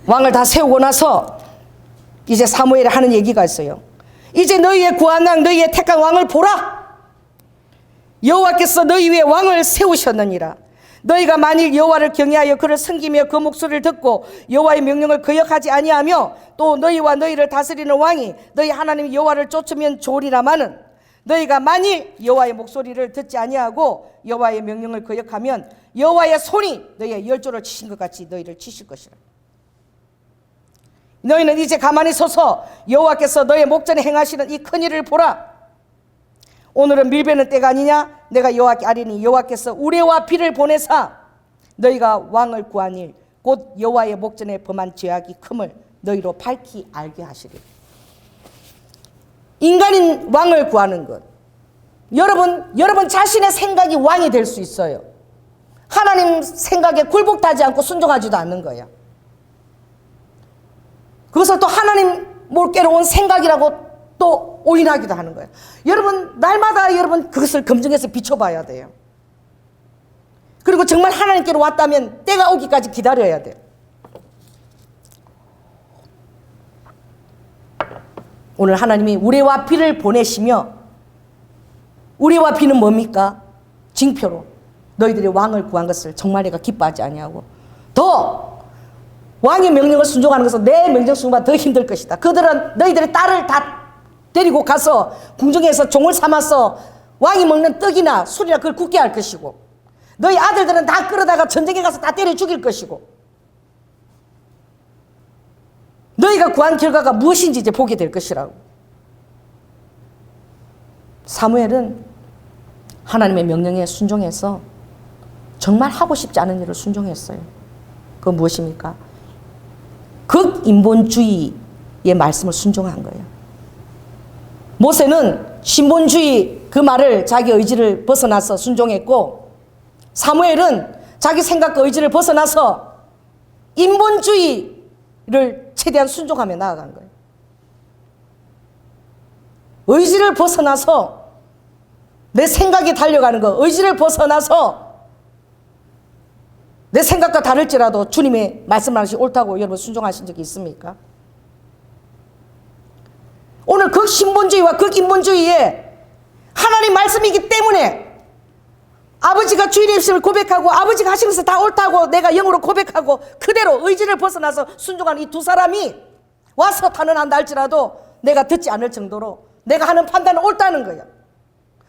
왕을 다 세우고 나서 이제 사무엘이 하는 얘기가 있어요. 이제 너희의 구한 왕 너희의 택한 왕을 보라. 여호와께서 너희 위에 왕을 세우셨느니라. 너희가 만일 여호와를 경외하여 그를 섬기며 그 목소리를 듣고 여호와의 명령을 거역하지 아니하며 또 너희와 너희를 다스리는 왕이 너희 하나님 여호와를 쫓으면 좋으리라마는 너희가 만일 여호와의 목소리를 듣지 아니하고 여호와의 명령을 거역하면 여호와의 손이 너희의 열조를 치신 것 같이 너희를 치실 것이라. 너희는 이제 가만히 서서 여호와께서 너희 목전에 행하시는 이 큰일을 보라. 오늘은 밀베는 때가 아니냐? 내가 여호와께 아리니 여호와께서 우레와 비를 보내사 너희가 왕을 구한 일 곧 여호와의 목전에 범한 죄악이 큼을 너희로 밝히 알게 하시리라. 인간인 왕을 구하는 것. 여러분 자신의 생각이 왕이 될 수 있어요. 하나님 생각에 굴복하지 않고 순종하지도 않는 거야. 그것을 또 하나님 몰께로 온 생각이라고 또 오인하기도 하는 거예요. 여러분 날마다 여러분 그것을 검증해서 비춰봐야 돼요. 그리고 정말 하나님께로 왔다면 때가 오기까지 기다려야 돼요. 오늘 하나님이 우레와 비를 보내시며 우레와 비는 뭡니까? 징표로 너희들이 왕을 구한 것을 정말 내가 기뻐하지 아니하고 더 왕의 명령을 순종하는 것은 내 명령 순종보다 더 힘들 것이다. 그들은 너희들의 딸을 다 데리고 가서 궁정에서 종을 삼아서 왕이 먹는 떡이나 술이나 그걸 굽게 할 것이고 너희 아들들은 다 끌어다가 전쟁에 가서 다 때려 죽일 것이고 너희가 구한 결과가 무엇인지 이제 보게 될 것이라고. 사무엘은 하나님의 명령에 순종해서 정말 하고 싶지 않은 일을 순종했어요. 그건 무엇입니까? 극인본주의의 말씀을 순종한 거예요. 모세는 신본주의 그 말을 자기 의지를 벗어나서 순종했고 사무엘은 자기 생각과 의지를 벗어나서 인본주의를 최대한 순종하며 나아간 거예요. 의지를 벗어나서 내 생각에 달려가는 거, 의지를 벗어나서 내 생각과 다를지라도 주님의 말씀하신 옳다고 여러분 순종하신 적이 있습니까? 오늘 극신본주의와 극인본주의에 하나님 말씀이기 때문에 아버지가 주인의 입심을 고백하고 아버지가 하신 것을 다 옳다고 내가 영으로 고백하고 그대로 의지를 벗어나서 순종하는 이 두 사람이 와서 탄원한다 할지라도 내가 듣지 않을 정도로 내가 하는 판단은 옳다는 거야.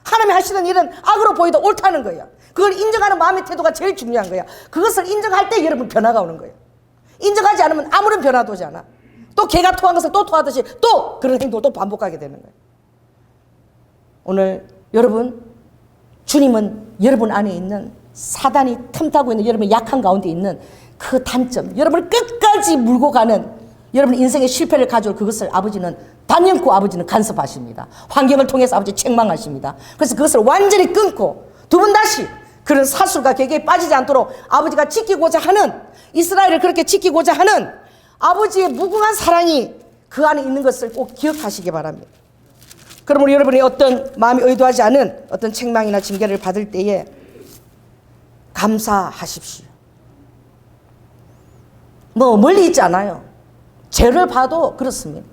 하나님이 하시는 일은 악으로 보이도 옳다는 거야. 그걸 인정하는 마음의 태도가 제일 중요한 거야. 그것을 인정할 때 여러분 변화가 오는 거예요. 인정하지 않으면 아무런 변화도 오지 않아. 또 개가 토한 것을 또 토하듯이 또 그런 행동을 또 반복하게 되는 거예요. 오늘 여러분 주님은 여러분 안에 있는 사단이 틈타고 있는 여러분의 약한 가운데 있는 그 단점, 여러분을 끝까지 물고 가는 여러분 인생의 실패를 가져올 그것을 아버지는 단연코 아버지는 간섭하십니다. 환경을 통해서 아버지 책망하십니다. 그래서 그것을 완전히 끊고 두 번 다시 그런 사술과 계계에 빠지지 않도록 아버지가 지키고자 하는, 이스라엘을 그렇게 지키고자 하는 아버지의 무궁한 사랑이 그 안에 있는 것을 꼭 기억하시기 바랍니다. 그러므로 여러분이 어떤 마음이 의도하지 않은 어떤 책망이나 징계를 받을 때에 감사하십시오. 뭐 멀리 있지 않아요. 죄를 봐도 그렇습니다.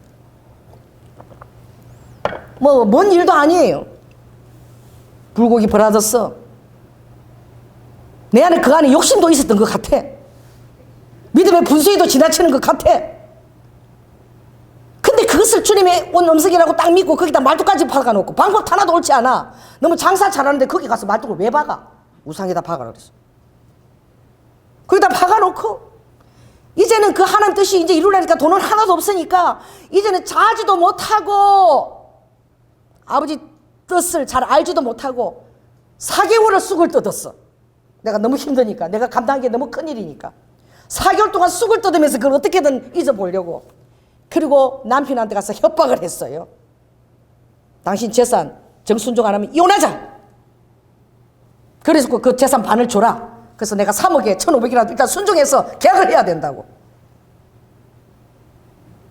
뭐 먼 일도 아니에요. 불고기 브라더스, 내 안에 그 안에 욕심도 있었던 것 같아. 믿음의 분수에도 지나치는 것 같아. 근데 그것을 주님의 온 음성이라고 딱 믿고 거기다 말뚝까지 박아놓고 방법 하나도 옳지 않아. 너무 장사 잘하는데 거기 가서 말뚝을 왜 박아? 우상에다 박아라 그랬어. 거기다 박아놓고 이제는 그 하나님 뜻이 이제 이루려니까 돈은 하나도 없으니까 이제는 자지도 못하고 아버지 뜻을 잘 알지도 못하고 4개월을 쑥을 뜯었어. 내가 너무 힘드니까, 내가 감당하기 게 너무 큰일이니까 4개월 동안 쑥을 뜯으면서 그걸 어떻게든 잊어보려고. 그리고 남편한테 가서 협박을 했어요. 당신 재산 정순종 안 하면 이혼하자. 그래서 그 재산 반을 줘라. 그래서 내가 3억에 1,500이라도 일단 순종해서 계약을 해야 된다고.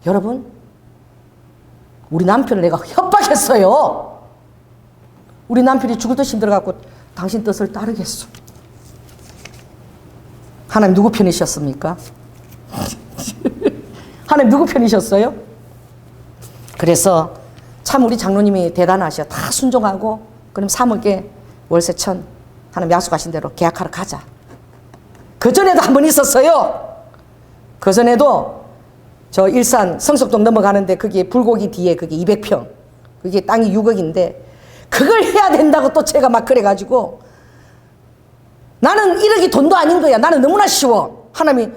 여러분, 우리 남편을 내가 협박했어요. 우리 남편이 죽을 듯이 힘들어갖고 당신 뜻을 따르겠소. 하나님 누구 편이셨습니까? 하나님 누구 편이셨어요? 그래서 참 우리 장로님이 대단하셔. 다 순종하고 그럼 3억에 월세 1,000 하나님 약속하신 대로 계약하러 가자. 그전에도 한 번 있었어요. 그전에도 저 일산 성석동 넘어가는데 그게 불고기 뒤에 그게 200평. 그게 땅이 6억인데 그걸 해야 된다고 또 제가 막 그래가지고 나는 1억이 돈도 아닌 거야. 나는 너무나 쉬워. 하나님이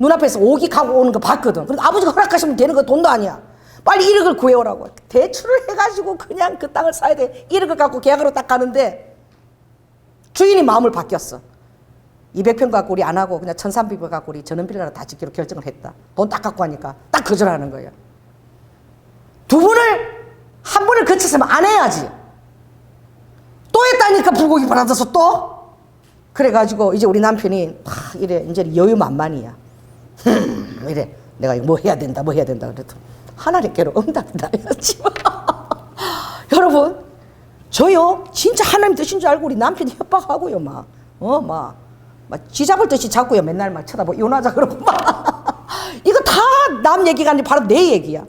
눈앞에서 오기 가고 오는 거 봤거든. 그런데 아버지가 허락하시면 되는 거 돈도 아니야. 빨리 1억을 구해오라고. 대출을 해가지고 그냥 그 땅을 사야 돼. 1억을 갖고 계약으로 딱 가는데 주인이 마음을 바뀌었어. 200평 갖고 우리 안 하고 그냥 1300평 갖고 우리 전원빌라로 다 짓기로 결정을 했다. 돈 딱 갖고 하니까 딱 거절하는 거예요. 두 번을 한 번을 거쳤으면 안 해야지. 또 했다니까 불고기 받아서 또. 그래가지고 이제 우리 남편이 막 이래 이제 여유만만이야. 이래 내가 뭐 해야 된다 뭐 해야 된다 그래도 하나님께로 응답이 나야지. 여러분 저요 진짜 하나님 뜻인 줄 알고 우리 남편이 협박하고요 막 쥐잡을 듯이 잡고요. 맨날 막 쳐다보고 이혼하자 그러고 막 이거 다 남 얘기가 아니라 바로 내 얘기야.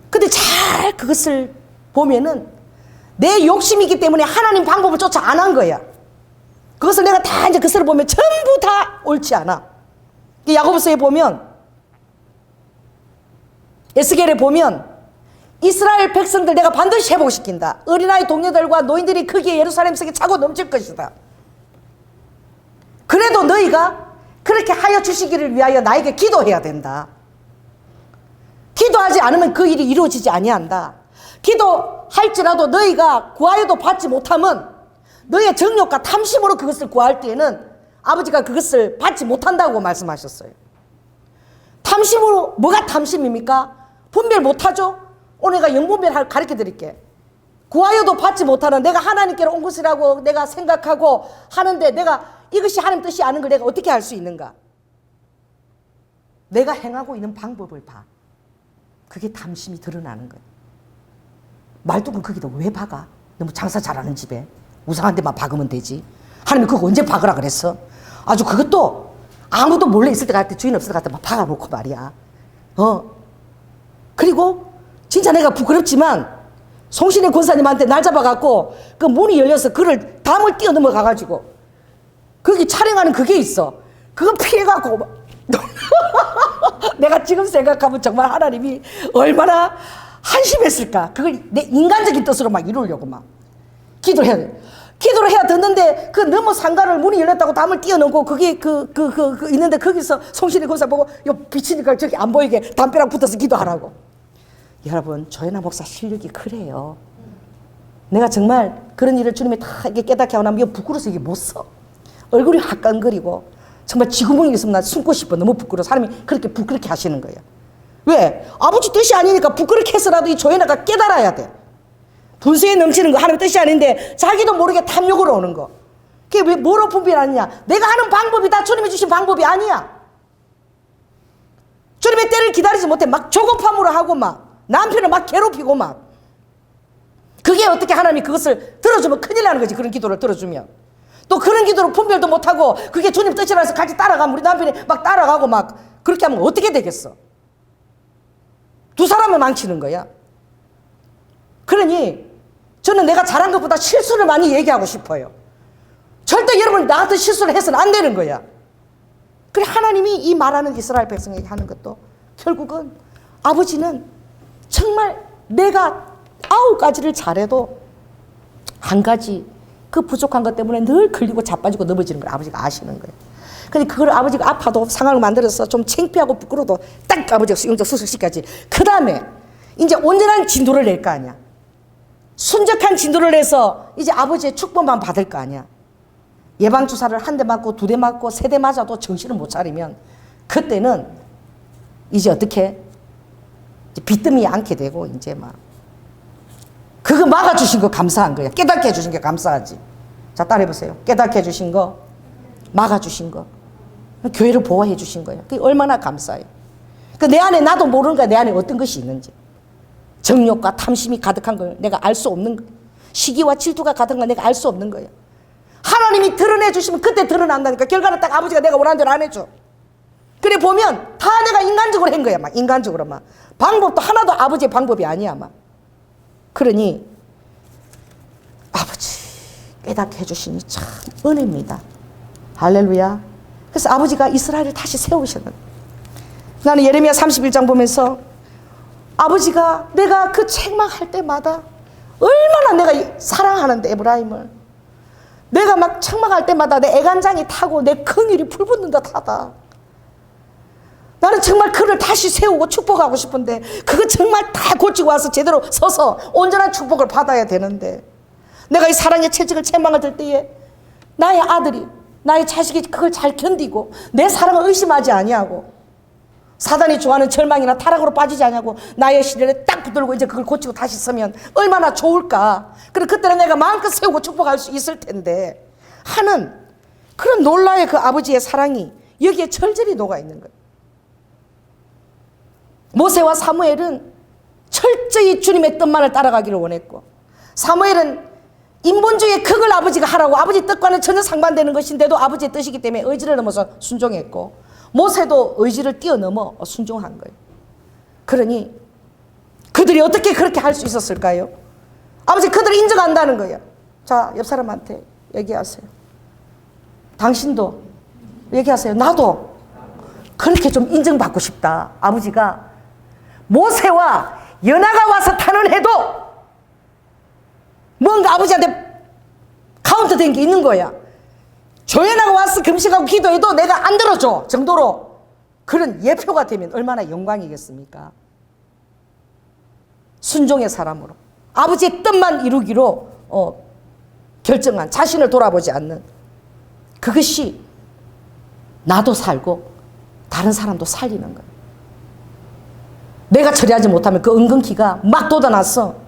근데 잘 그것을 보면은 내 욕심이기 때문에 하나님 방법을 쫓아 안 한 거야. 그것을 내가 다 이제 그것을 보면 전부 다 옳지 않아. 야고보서에 보면 에스겔에 보면 이스라엘 백성들 내가 반드시 회복시킨다. 어린아이 동료들과 노인들이 크게 예루살렘 속에 차고 넘칠 것이다. 그래도 너희가 그렇게 하여 주시기를 위하여 나에게 기도해야 된다. 기도하지 않으면 그 일이 이루어지지 아니한다. 기도할지라도 너희가 구하여도 받지 못하면 너희의 정욕과 탐심으로 그것을 구할 때에는 아버지가 그것을 받지 못한다고 말씀하셨어요. 탐심으로 뭐가 탐심입니까? 분별 못하죠? 오늘 내가 영분별 가르쳐 드릴게. 구하여도 받지 못하는 내가 하나님께로 온 것이라고 내가 생각하고 하는데 내가 이것이 하나님 뜻이 아닌 걸 내가 어떻게 알 수 있는가? 내가 행하고 있는 방법을 봐. 그게 탐심이 드러나는 거야. 말뚝은 거기다 왜 박아? 너무 장사 잘하는 집에 우상한 데만 박으면 되지. 하나님이 그거 언제 박으라 그랬어? 아주 그것도 아무도 몰래 있을 때 갈 때 주인 없을 때 갈 때 막 박아놓고 말이야. 그리고 진짜 내가 부끄럽지만 송신의 권사님한테 날 잡아갖고 그 문이 열려서 그를 담을 뛰어넘어가가지고 거기 촬영하는 그게 있어. 그거 피해갖고 내가 지금 생각하면 정말 하나님이 얼마나 한심했을까. 그걸 내 인간적인 뜻으로 막 이루려고 막 기도를 해야 돼. 기도를 해야 듣는데 그 너무 상가를 문이 열렸다고 담을 뛰어넘고 그게 있는데 거기서 송신의 권사 보고 요 비치니까 저기 안 보이게 담벼락 붙어서 기도하라고. 여러분 조현아 목사 실력이 그래요. 내가 정말 그런 일을 주님이 다 이게 깨닫게 하고 나면 부끄러워서 이게 못 써. 얼굴이 화끈거리고 정말 쥐구멍이 있으면 나 숨고 싶어. 너무 부끄러워. 사람이 그렇게 부끄럽게 하시는 거야. 왜? 아버지 뜻이 아니니까 부끄럽게 해서라도 이 조현아가 깨달아야 돼. 분수에 넘치는 거 하나님 뜻이 아닌데 자기도 모르게 탐욕으로 오는 거. 그게 왜 뭐로 분별하느냐? 내가 하는 방법이 다 주님이 주신 방법이 아니야. 주님의 때를 기다리지 못해 막 조급함으로 하고 막 남편을 막 괴롭히고 막. 그게 어떻게 하나님이 그것을 들어주면 큰일 나는 거지. 그런 기도를 들어주면. 또 그런 기도로 분별도 못하고 그게 주님 뜻이라 해서 같이 따라가면 우리 남편이 막 따라가고 막 그렇게 하면 어떻게 되겠어? 두 사람을 망치는 거야. 그러니 저는 내가 잘한 것보다 실수를 많이 얘기하고 싶어요. 절대 여러분 나 같은 실수를 해서는 안 되는 거야. 그래 하나님이 이 말하는 이스라엘 백성에게 하는 것도 결국은 아버지는 정말 내가 9가지를 잘해도 한 가지 그 부족한 것 때문에 늘 걸리고 자빠지고 넘어지는 걸 아버지가 아시는 거예요. 근데 그걸 아버지가 아파도 상황을 만들어서 좀 창피하고 부끄러워도 딱 아버지가 수용적 수술시켜야지. 그 다음에 이제 온전한 진도를 낼 거 아니야. 순적한 진도를 내서 이제 아버지의 축복만 받을 거 아니야. 예방주사를 1대 맞고 2대 맞고 3대 맞아도 정신을 못 차리면 그때는 이제 어떻게 이제 비뜸이 않게 되고 이제 막 그거 막아주신 거 감사한 거야. 깨닫게 해주신 게 감사하지. 자 따라해보세요. 깨닫게 해주신 거, 막아주신 거, 교회를 보호해 주신 거예요. 그게 얼마나 감사해요. 그 내 안에 나도 모르는 거야. 내 안에 어떤 것이 있는지. 정욕과 탐심이 가득한 걸 내가 알 수 없는 거예요. 시기와 질투가 가득한 걸 내가 알 수 없는 거예요. 하나님이 드러내 주시면 그때 드러난다니까. 결과는 딱 아버지가 내가 원하는 대로 안 해줘. 그래 보면 다 내가 인간적으로 한 거야. 막 인간적으로 막 방법도 하나도 아버지의 방법이 아니야. 막 그러니 아버지 깨닫게 해주시니 참 은혜입니다. 할렐루야. 그래서 아버지가 이스라엘을 다시 세우셨는. 나는 예레미야 31장 보면서 아버지가 내가 그 책망할 때마다 얼마나 내가 사랑하는데 에브라임을 내가 막 책망할 때마다 내 애간장이 타고 내 긍휼이 불붙는 듯 하다. 나는 정말 그를 다시 세우고 축복하고 싶은데 그거 정말 다 고치고 와서 제대로 서서 온전한 축복을 받아야 되는데 내가 이 사랑의 채찍을 책망을 들 때에 나의 아들이 나의 자식이 그걸 잘 견디고 내 사랑을 의심하지 아니하고 사단이 좋아하는 절망이나 타락으로 빠지지 않냐고 나의 시련에 딱 붙들고 이제 그걸 고치고 다시 서면 얼마나 좋을까. 그래 그때는 내가 마음껏 세우고 축복할 수 있을 텐데 하는 그런 놀라의 그 아버지의 사랑이 여기에 절절히 녹아있는 거예요. 모세와 사무엘은 철저히 주님의 뜻만을 따라가기를 원했고 사무엘은 인본주의의 극을 아버지가 하라고 아버지 뜻과는 전혀 상반되는 것인데도 아버지의 뜻이기 때문에 의지를 넘어서 순종했고 모세도 의지를 뛰어넘어 순종한 거예요. 그러니 그들이 어떻게 그렇게 할 수 있었을까요? 아버지 그들을 인정한다는 거예요. 자, 옆 사람한테 얘기하세요. 당신도 얘기하세요. 나도 그렇게 좀 인정받고 싶다. 아버지가 모세와 연하가 와서 탄원해도 뭔가 아버지한테 카운트된 게 있는 거야. 조연하고 와서 금식하고 기도해도 내가 안 들어줘 정도로 그런 예표가 되면 얼마나 영광이겠습니까? 순종의 사람으로 아버지의 뜻만 이루기로 결정한 자신을 돌아보지 않는 그것이 나도 살고 다른 사람도 살리는 거예요. 내가 처리하지 못하면 그 은근키가 막 돋아나서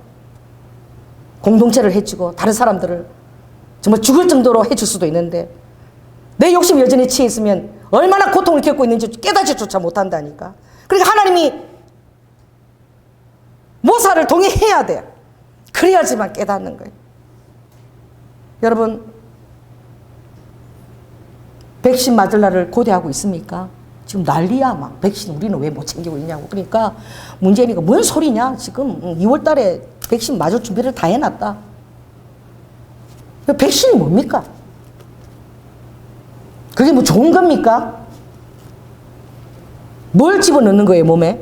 공동체를 해치고 다른 사람들을 정말 죽을 정도로 해칠 수도 있는데 내 욕심 여전히 취해 있으면 얼마나 고통을 겪고 있는지 깨닫지조차 못한다니까. 그러니까 하나님이 모사를 동의해야 돼. 그래야지만 깨닫는 거예요. 여러분 백신 맞을 날을 고대하고 있습니까? 지금 난리야. 막 백신 우리는 왜 못 챙기고 있냐고. 그러니까 문재인이가 뭔 소리냐. 지금 2월 달에 백신 맞을 준비를 다 해놨다. 백신이 뭡니까? 그게 뭐 좋은 겁니까? 뭘 집어넣는 거예요 몸에?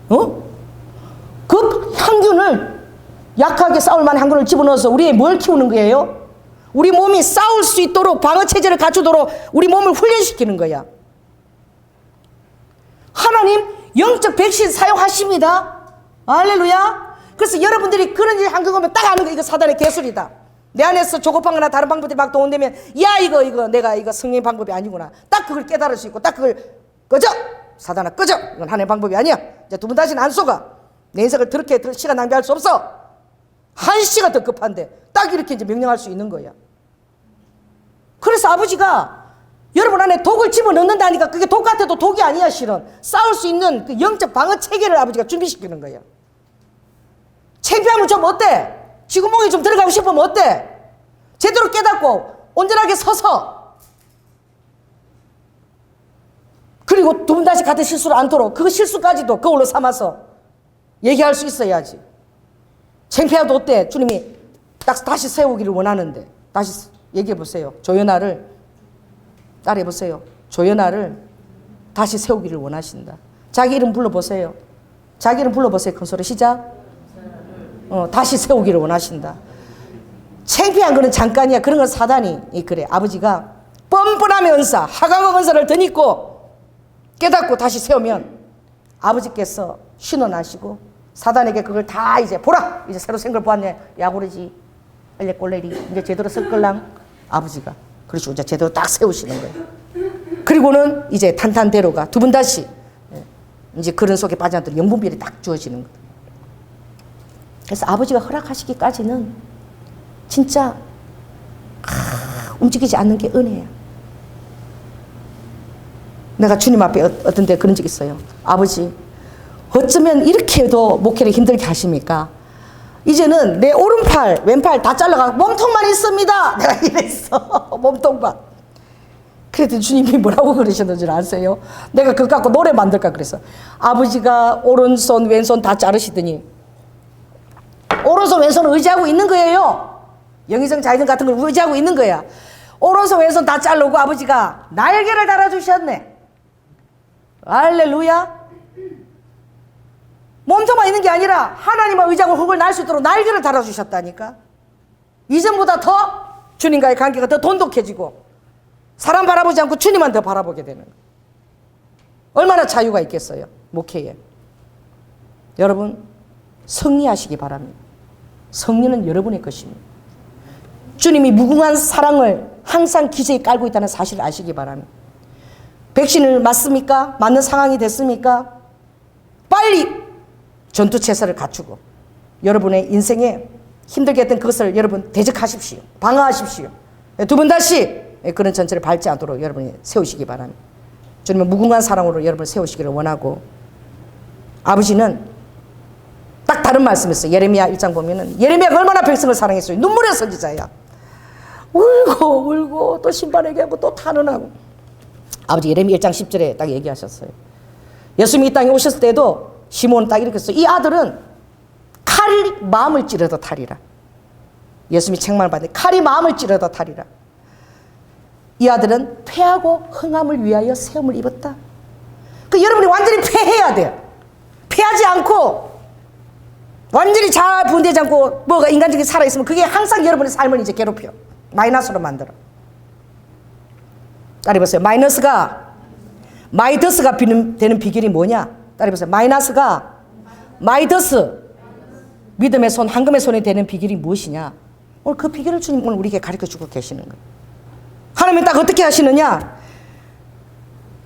그 항균을 약하게 싸울 만한 항균을 집어넣어서 우리의 뭘 키우는 거예요? 우리 몸이 싸울 수 있도록 방어체제를 갖추도록 우리 몸을 훈련시키는 거야. 하나님 영적 백신 사용하십니다. 할렐루야. 그래서 여러분들이 그런 일 항균 오면 딱 아는 거 이거 사단의 개술이다. 내 안에서 조급한 거나 다른 방법들이 막 동원되면 야 이거 내가 이거 성령의 방법이 아니구나. 딱 그걸 깨달을 수 있고 딱 그걸 꺼져. 사단아 꺼져. 이건 하나님의 방법이 아니야. 이제 두 번 다시는 안 속아. 내 인생을 그렇게 시간 낭비할 수 없어. 한 시가 더 급한데 딱 이렇게 이제 명령할 수 있는 거야. 그래서 아버지가 여러분 안에 독을 집어넣는다니까 그게 독 같아도 독이 아니야 실은. 싸울 수 있는 그 영적 방어 체계를 아버지가 준비시키는 거야. 창피하면 좀 어때? 쥐구멍에 좀 들어가고 싶으면 어때? 제대로 깨닫고 온전하게 서서 그리고 두 번 다시 같은 실수를 않도록 그 실수까지도 그걸로 삼아서 얘기할 수 있어야지. 창피해도 어때? 주님이 딱 다시 세우기를 원하는데 다시 얘기해 보세요. 조연아를 따라해 보세요. 조연아를 다시 세우기를 원하신다. 자기 이름 불러보세요. 자기 이름 불러보세요. 큰 소리 시작. 다시 세우기를 원하신다. 창피한 거는 잠깐이야. 그런 건 사단이 그래. 아버지가 뻔뻔함의 은사, 하강의 은사를 덧입고 깨닫고 다시 세우면 아버지께서 신원하시고 사단에게 그걸 다 이제 보라. 이제 새로 생걸 보았네. 야구르지 알레꼴레리 이제 제대로 쓸걸랑 아버지가 그렇죠. 이제 제대로 딱 세우시는 거예요. 그리고는 이제 탄탄대로가 두 번 다시 이제 그런 속에 빠진 않도록 영분별이 딱 주어지는 거예요. 그래서 아버지가 허락하시기까지는 진짜 움직이지 않는 게 은혜야. 내가 주님 앞에 어떤 데 그런 적 있어요. 아버지 어쩌면 이렇게도 목회를 힘들게 하십니까? 이제는 내 오른팔 왼팔 다 잘라가고 몸통만 있습니다. 내가 이랬어. 몸통만. 그랬더니 주님이 뭐라고 그러셨는 줄 아세요? 내가 그거 갖고 노래 만들까 그래서 아버지가 오른손 왼손 다 자르시더니 오른손 왼손을 의지하고 있는 거예요. 영의정 자의정 같은 걸 의지하고 있는 거야. 오른손 왼손 다 자르고 아버지가 날개를 달아주셨네. 할렐루야. 몸통만 있는 게 아니라 하나님의 의자고 흙을 날 수 있도록 날개를 달아주셨다니까. 이전보다 더 주님과의 관계가 더 돈독해지고 사람 바라보지 않고 주님만 더 바라보게 되는 거예요. 얼마나 자유가 있겠어요, 목회에. 여러분, 승리하시기 바랍니다. 승리는 여러분의 것입니다. 주님이 무궁한 사랑을 항상 기저에 깔고 있다는 사실을 아시기 바랍니다. 백신을 맞습니까? 맞는 상황이 됐습니까? 빨리 전투체제를 갖추고 여러분의 인생에 힘들게 했던 그것을 여러분 대적하십시오. 방어하십시오. 두 번 다시 그런 전체를 밟지 않도록 여러분이 세우시기 바랍니다. 주님은 무궁한 사랑으로 여러분을 세우시기를 원하고, 아버지는 딱 다른 말씀이었어요. 예레미야 1장 보면은 예레미야가 얼마나 백성을 사랑했어요. 눈물의 선지자야. 울고 울고 또 심판에게 하고 또 탄원하고. 아버지 예레미야 1장 10절에 딱 얘기하셨어요. 예수님이 이 땅에 오셨을 때도 시몬은 딱 이렇게 했어요. 이 아들은 칼이 마음을 찌르다 탈이라. 예수님이 책망을 받는데 칼이 마음을 찌르다 탈이라. 이 아들은 패하고 흥함을 위하여 세움을 입었다. 그 여러분이 완전히 패해야 돼요. 패하지 않고 완전히 잘 분대지 않고 뭐가 인간적인 살아있으면 그게 항상 여러분의 삶을 이제 괴롭혀. 마이너스로 만들어. 따라해보세요. 마이더스가 되는 비결이 뭐냐? 따라해보세요. 마이너스가 마이더스, 믿음의 손, 황금의 손이 되는 비결이 무엇이냐? 오늘 그 비결을 주님 오늘 우리에게 가르쳐주고 계시는 거예요. 하나님은 딱 어떻게 하시느냐?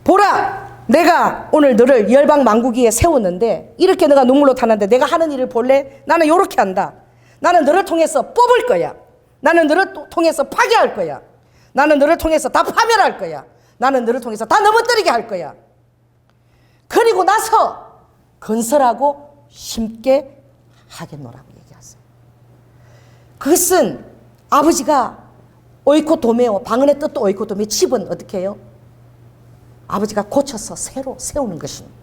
보라, 내가 오늘 너를 열방 만국 위에 세웠는데 이렇게 너가 눈물로 타는데 내가 하는 일을 볼래? 나는 이렇게 한다. 나는 너를 통해서 뽑을 거야. 나는 너를 통해서 파괴할 거야. 나는 너를 통해서 다 파멸할 거야. 나는 너를 통해서 다 넘어뜨리게 할 거야. 그리고 나서 건설하고 심게 하겠노라고 얘기하세요. 그것은 아버지가 오이코도메오, 방언의 뜻도 오이코도메, 집은 어떻게 해요? 아버지가 고쳐서 새로 세우는 것입니다.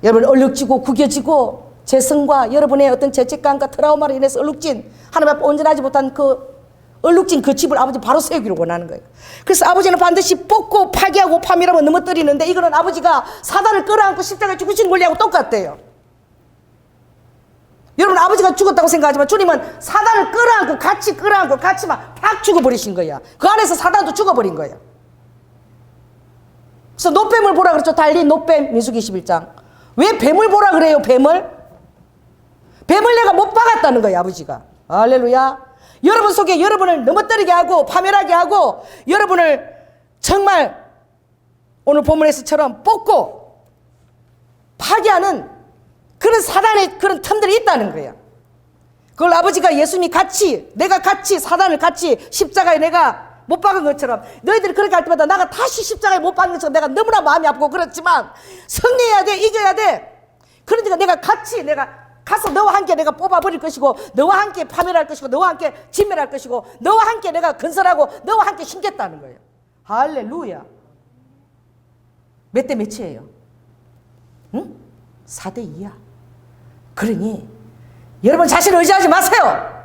여러분 얼룩지고 구겨지고 재성과 여러분의 어떤 죄책감과 트라우마로 인해서 얼룩진 하나님 앞에 온전하지 못한 그 얼룩진 그 집을 아버지 바로 세우기를 원하는 거예요. 그래서 아버지는 반드시 뽑고 파괴하고 파멸하고 넘어뜨리는데 이거는 아버지가 사단을 끌어안고 십자가에 죽으시는 권리하고 똑같대요. 여러분 아버지가 죽었다고 생각하지만 주님은 사단을 끌어안고 같이 막 팍 죽어버리신 거야. 그 안에서 사단도 죽어버린 거야. 그래서 노뱀을 보라 그랬죠. 달린 노뱀, 민수기 21장. 왜 뱀을 보라 그래요? 뱀을 내가 못 박았다는 거야, 아버지가. 할렐루야. 여러분 속에 여러분을 넘어뜨리게 하고 파멸하게 하고 여러분을 정말 오늘 본문에서처럼 뽑고 파괴하는 그런 사단의 그런 틈들이 있다는 거예요. 그걸 아버지가 예수님이 내가 사단을 십자가에 내가 못 박은 것처럼 너희들이 그렇게 할 때마다 나가 다시 십자가에 못 박은 것처럼 내가 너무나 마음이 아프고 그렇지만 승리해야 돼, 이겨야 돼. 그러니까 내가 가서 너와 함께 내가 뽑아버릴 것이고 너와 함께 파멸할 것이고 너와 함께 진멸할 것이고 너와 함께 내가 건설하고 너와 함께 힘겠다는 거예요. 할렐루야. 몇 대 몇이에요? 응? 4대 2야. 그러니 여러분 자신을 의지하지 마세요.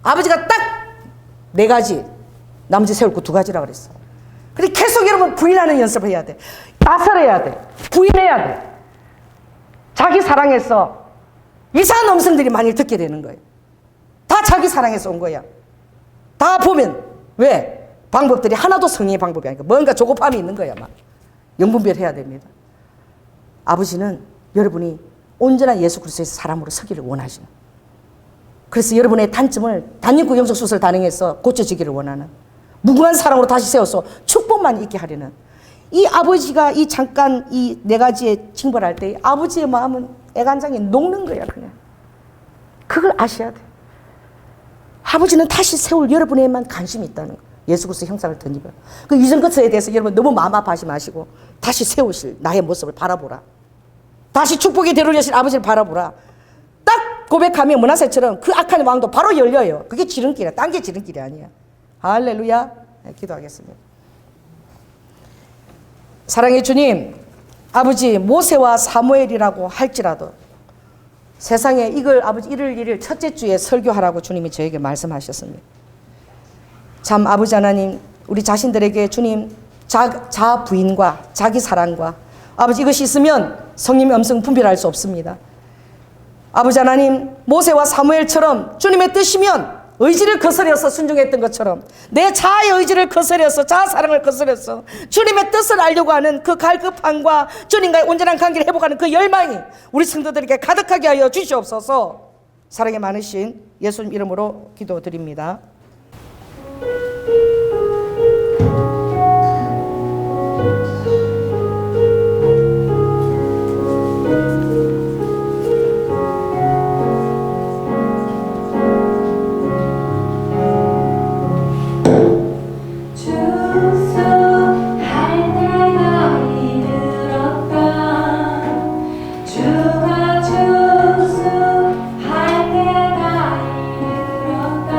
아버지가 딱 4가지, 나머지 세울 거 2가지라 그랬어. 그리고 계속 여러분 부인하는 연습을 해야 돼. 나설해야 돼. 부인해야 돼. 자기 사랑에서 이상한 음성들이 많이 듣게 되는 거예요. 다 자기 사랑에서 온 거야. 다 보면 왜? 방법들이 하나도 성령의 방법이 아니고 뭔가 조급함이 있는 거야. 막 영분별해야 됩니다. 아버지는 여러분이 온전한 예수 그리스도의 사람으로 서기를 원하시는, 그래서 여러분의 단점을 단연구 영적 수술 단행해서 고쳐지기를 원하는 무궁한 사랑으로 다시 세워서 축복만 있게 하려는 이 아버지가 이 잠깐 이 4가지에 징벌할 때 아버지의 마음은 애간장에 녹는 거야. 그냥 그걸 아셔야 돼. 아버지는 다시 세울 여러분에만 관심이 있다는 거. 예수 그리스도 형상을 덧입어. 그 이전 것에 대해서 여러분 너무 마음 아파하지 마시고 다시 세우실 나의 모습을 바라보라. 다시 축복의 대로 여실 아버지를 바라보라. 딱 고백하면 문하세처럼 그 악한 왕도 바로 열려요. 그게 지름길이야. 딴 게 지름길이 아니야. 할렐루야. 네, 기도하겠습니다. 사랑의 주님, 아버지 모세와 사무엘이라고 할지라도 세상에 이걸 아버지 1월 1일 첫째 주에 설교하라고 주님이 저에게 말씀하셨습니다. 참 아버지 하나님, 우리 자신들에게 주님 자 부인과 자기 사랑과 아버지 이것이 있으면 성령의 음성 분별할 수 없습니다. 아버지 하나님, 모세와 사무엘처럼 주님의 뜻이면 의지를 거스려서 순종했던 것처럼 내 자아의 의지를 거스려서 자아 사랑을 거스려서 주님의 뜻을 알려고 하는 그 갈급함과 주님과의 온전한 관계를 회복하는 그 열망이 우리 성도들에게 가득하게 하여 주시옵소서. 사랑이 많으신 예수님 이름으로 기도드립니다. 주가 주수할 때가 이르렀다.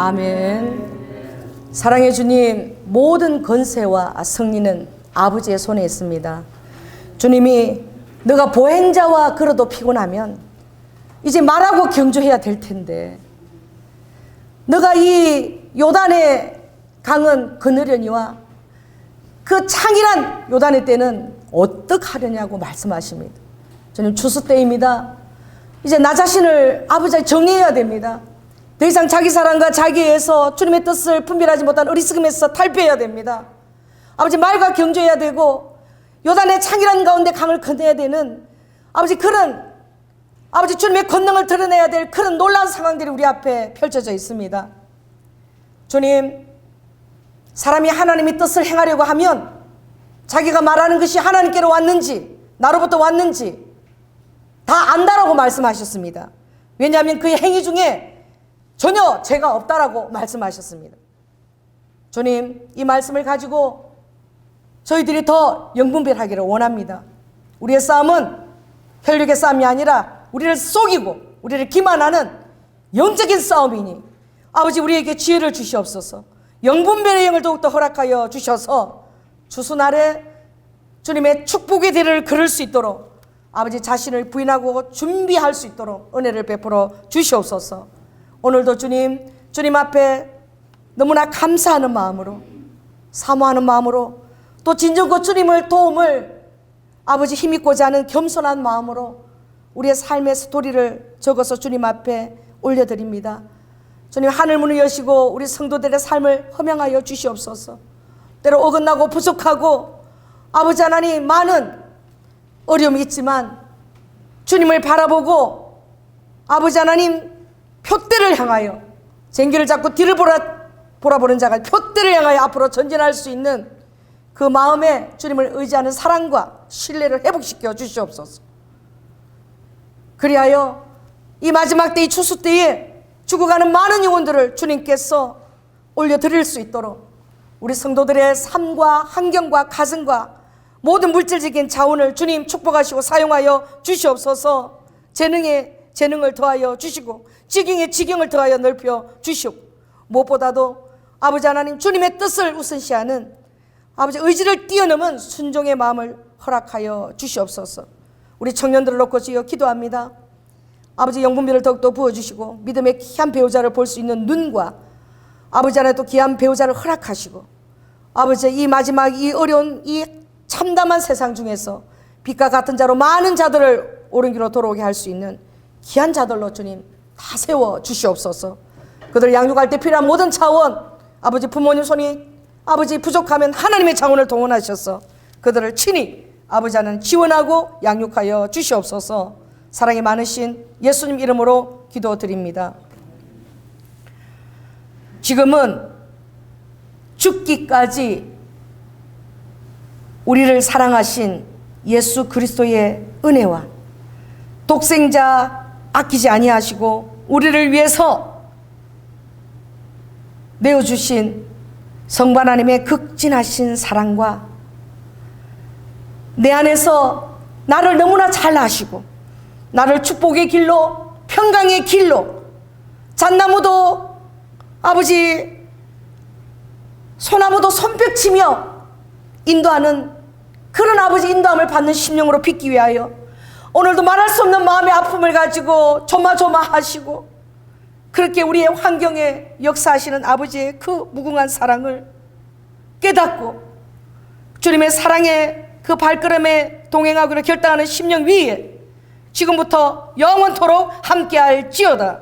아멘. 사랑의 주님, 모든 권세와 승리는 아버지의 손에 있습니다. 주님이 너가 보행자와 걸어도 피곤하면 이제 말하고 경주해야 될 텐데, 너가 이 요단의 강은 거느려니와 그 창이란 요단의 때는 어떡하려냐고 말씀하십니다. 주님, 추수 때입니다. 이제 나 자신을 아버지에 정리해야 됩니다. 더 이상 자기 사랑과 자기에서 주님의 뜻을 분별하지 못한 어리석음에서 탈피해야 됩니다. 아버지, 말과 경주해야 되고 요단의 창이란 가운데 강을 건너야 되는 아버지, 그런 아버지 주님의 권능을 드러내야 될 그런 놀라운 상황들이 우리 앞에 펼쳐져 있습니다. 주님, 사람이 하나님의 뜻을 행하려고 하면 자기가 말하는 것이 하나님께로 왔는지 나로부터 왔는지 다 안다라고 말씀하셨습니다. 왜냐하면 그의 행위 중에 전혀 죄가 없다라고 말씀하셨습니다. 주님, 이 말씀을 가지고 저희들이 더 영분별하기를 원합니다. 우리의 싸움은 혈육의 싸움이 아니라 우리를 속이고 우리를 기만하는 영적인 싸움이니 아버지, 우리에게 지혜를 주시옵소서. 영분별의 영을 더욱더 허락하여 주셔서 주수날에 주님의 축복의 대를 걸을 수 있도록 아버지, 자신을 부인하고 준비할 수 있도록 은혜를 베풀어 주시옵소서. 오늘도 주님 앞에 너무나 감사하는 마음으로, 사모하는 마음으로, 또 진정고 주님을 도움을 아버지 힘입고자 하는 겸손한 마음으로 우리의 삶의 스토리를 적어서 주님 앞에 올려드립니다. 주님, 하늘문을 여시고 우리 성도들의 삶을 허명하여 주시옵소서. 때로 어긋나고 부족하고 아버지 하나님, 많은 어려움이 있지만 주님을 바라보고 아버지 하나님 표대를 향하여, 쟁기를 잡고 뒤를 보라보는 자가 표대를 향하여 앞으로 전진할 수 있는 그 마음에 주님을 의지하는 사랑과 신뢰를 회복시켜 주시옵소서. 그리하여 이 마지막 때, 이 추수 때에 죽어가는 많은 영혼들을 주님께서 올려드릴 수 있도록 우리 성도들의 삶과 환경과 가정과 모든 물질적인 자원을 주님 축복하시고 사용하여 주시옵소서. 재능에 재능을 더하여 주시고 지경에 지경을 더하여 넓혀 주시고, 무엇보다도 아버지 하나님, 주님의 뜻을 우선시하는 아버지 의지를 뛰어넘은 순종의 마음을 허락하여 주시옵소서. 우리 청년들을 놓고 주여 기도합니다. 아버지, 영분별을 더욱더 부어주시고 믿음의 귀한 배우자를 볼 수 있는 눈과 아버지 하나님 또 귀한 배우자를 허락하시고 아버지, 이 마지막 이 어려운 이 참담한 세상 중에서 빛과 같은 자로 많은 자들을 옳은 길로 돌아오게 할 수 있는 귀한 자들로 주님 다 세워 주시옵소서. 그들 양육할 때 필요한 모든 차원, 아버지 부모님 손이 아버지 부족하면 하나님의 자원을 동원하셔서 그들을 친히 아버지 하나님 지원하고 양육하여 주시옵소서. 사랑이 많으신 예수님 이름으로 기도드립니다. 지금은 죽기까지 우리를 사랑하신 예수 그리스도의 은혜와 독생자 아끼지 아니하시고 우리를 위해서 내어주신 성부 하나님의 극진하신 사랑과 내 안에서 나를 너무나 잘 아시고 나를 축복의 길로, 평강의 길로, 잣나무도 아버지 소나무도 손뼉치며 인도하는 그런 아버지 인도함을 받는 심령으로 빚기 위하여 오늘도 말할 수 없는 마음의 아픔을 가지고 조마조마하시고 그렇게 우리의 환경에 역사하시는 아버지의 그 무궁한 사랑을 깨닫고 주님의 사랑의 그 발걸음에 동행하기로 결단하는 심령 위에 지금부터 영원토록 함께할지어다.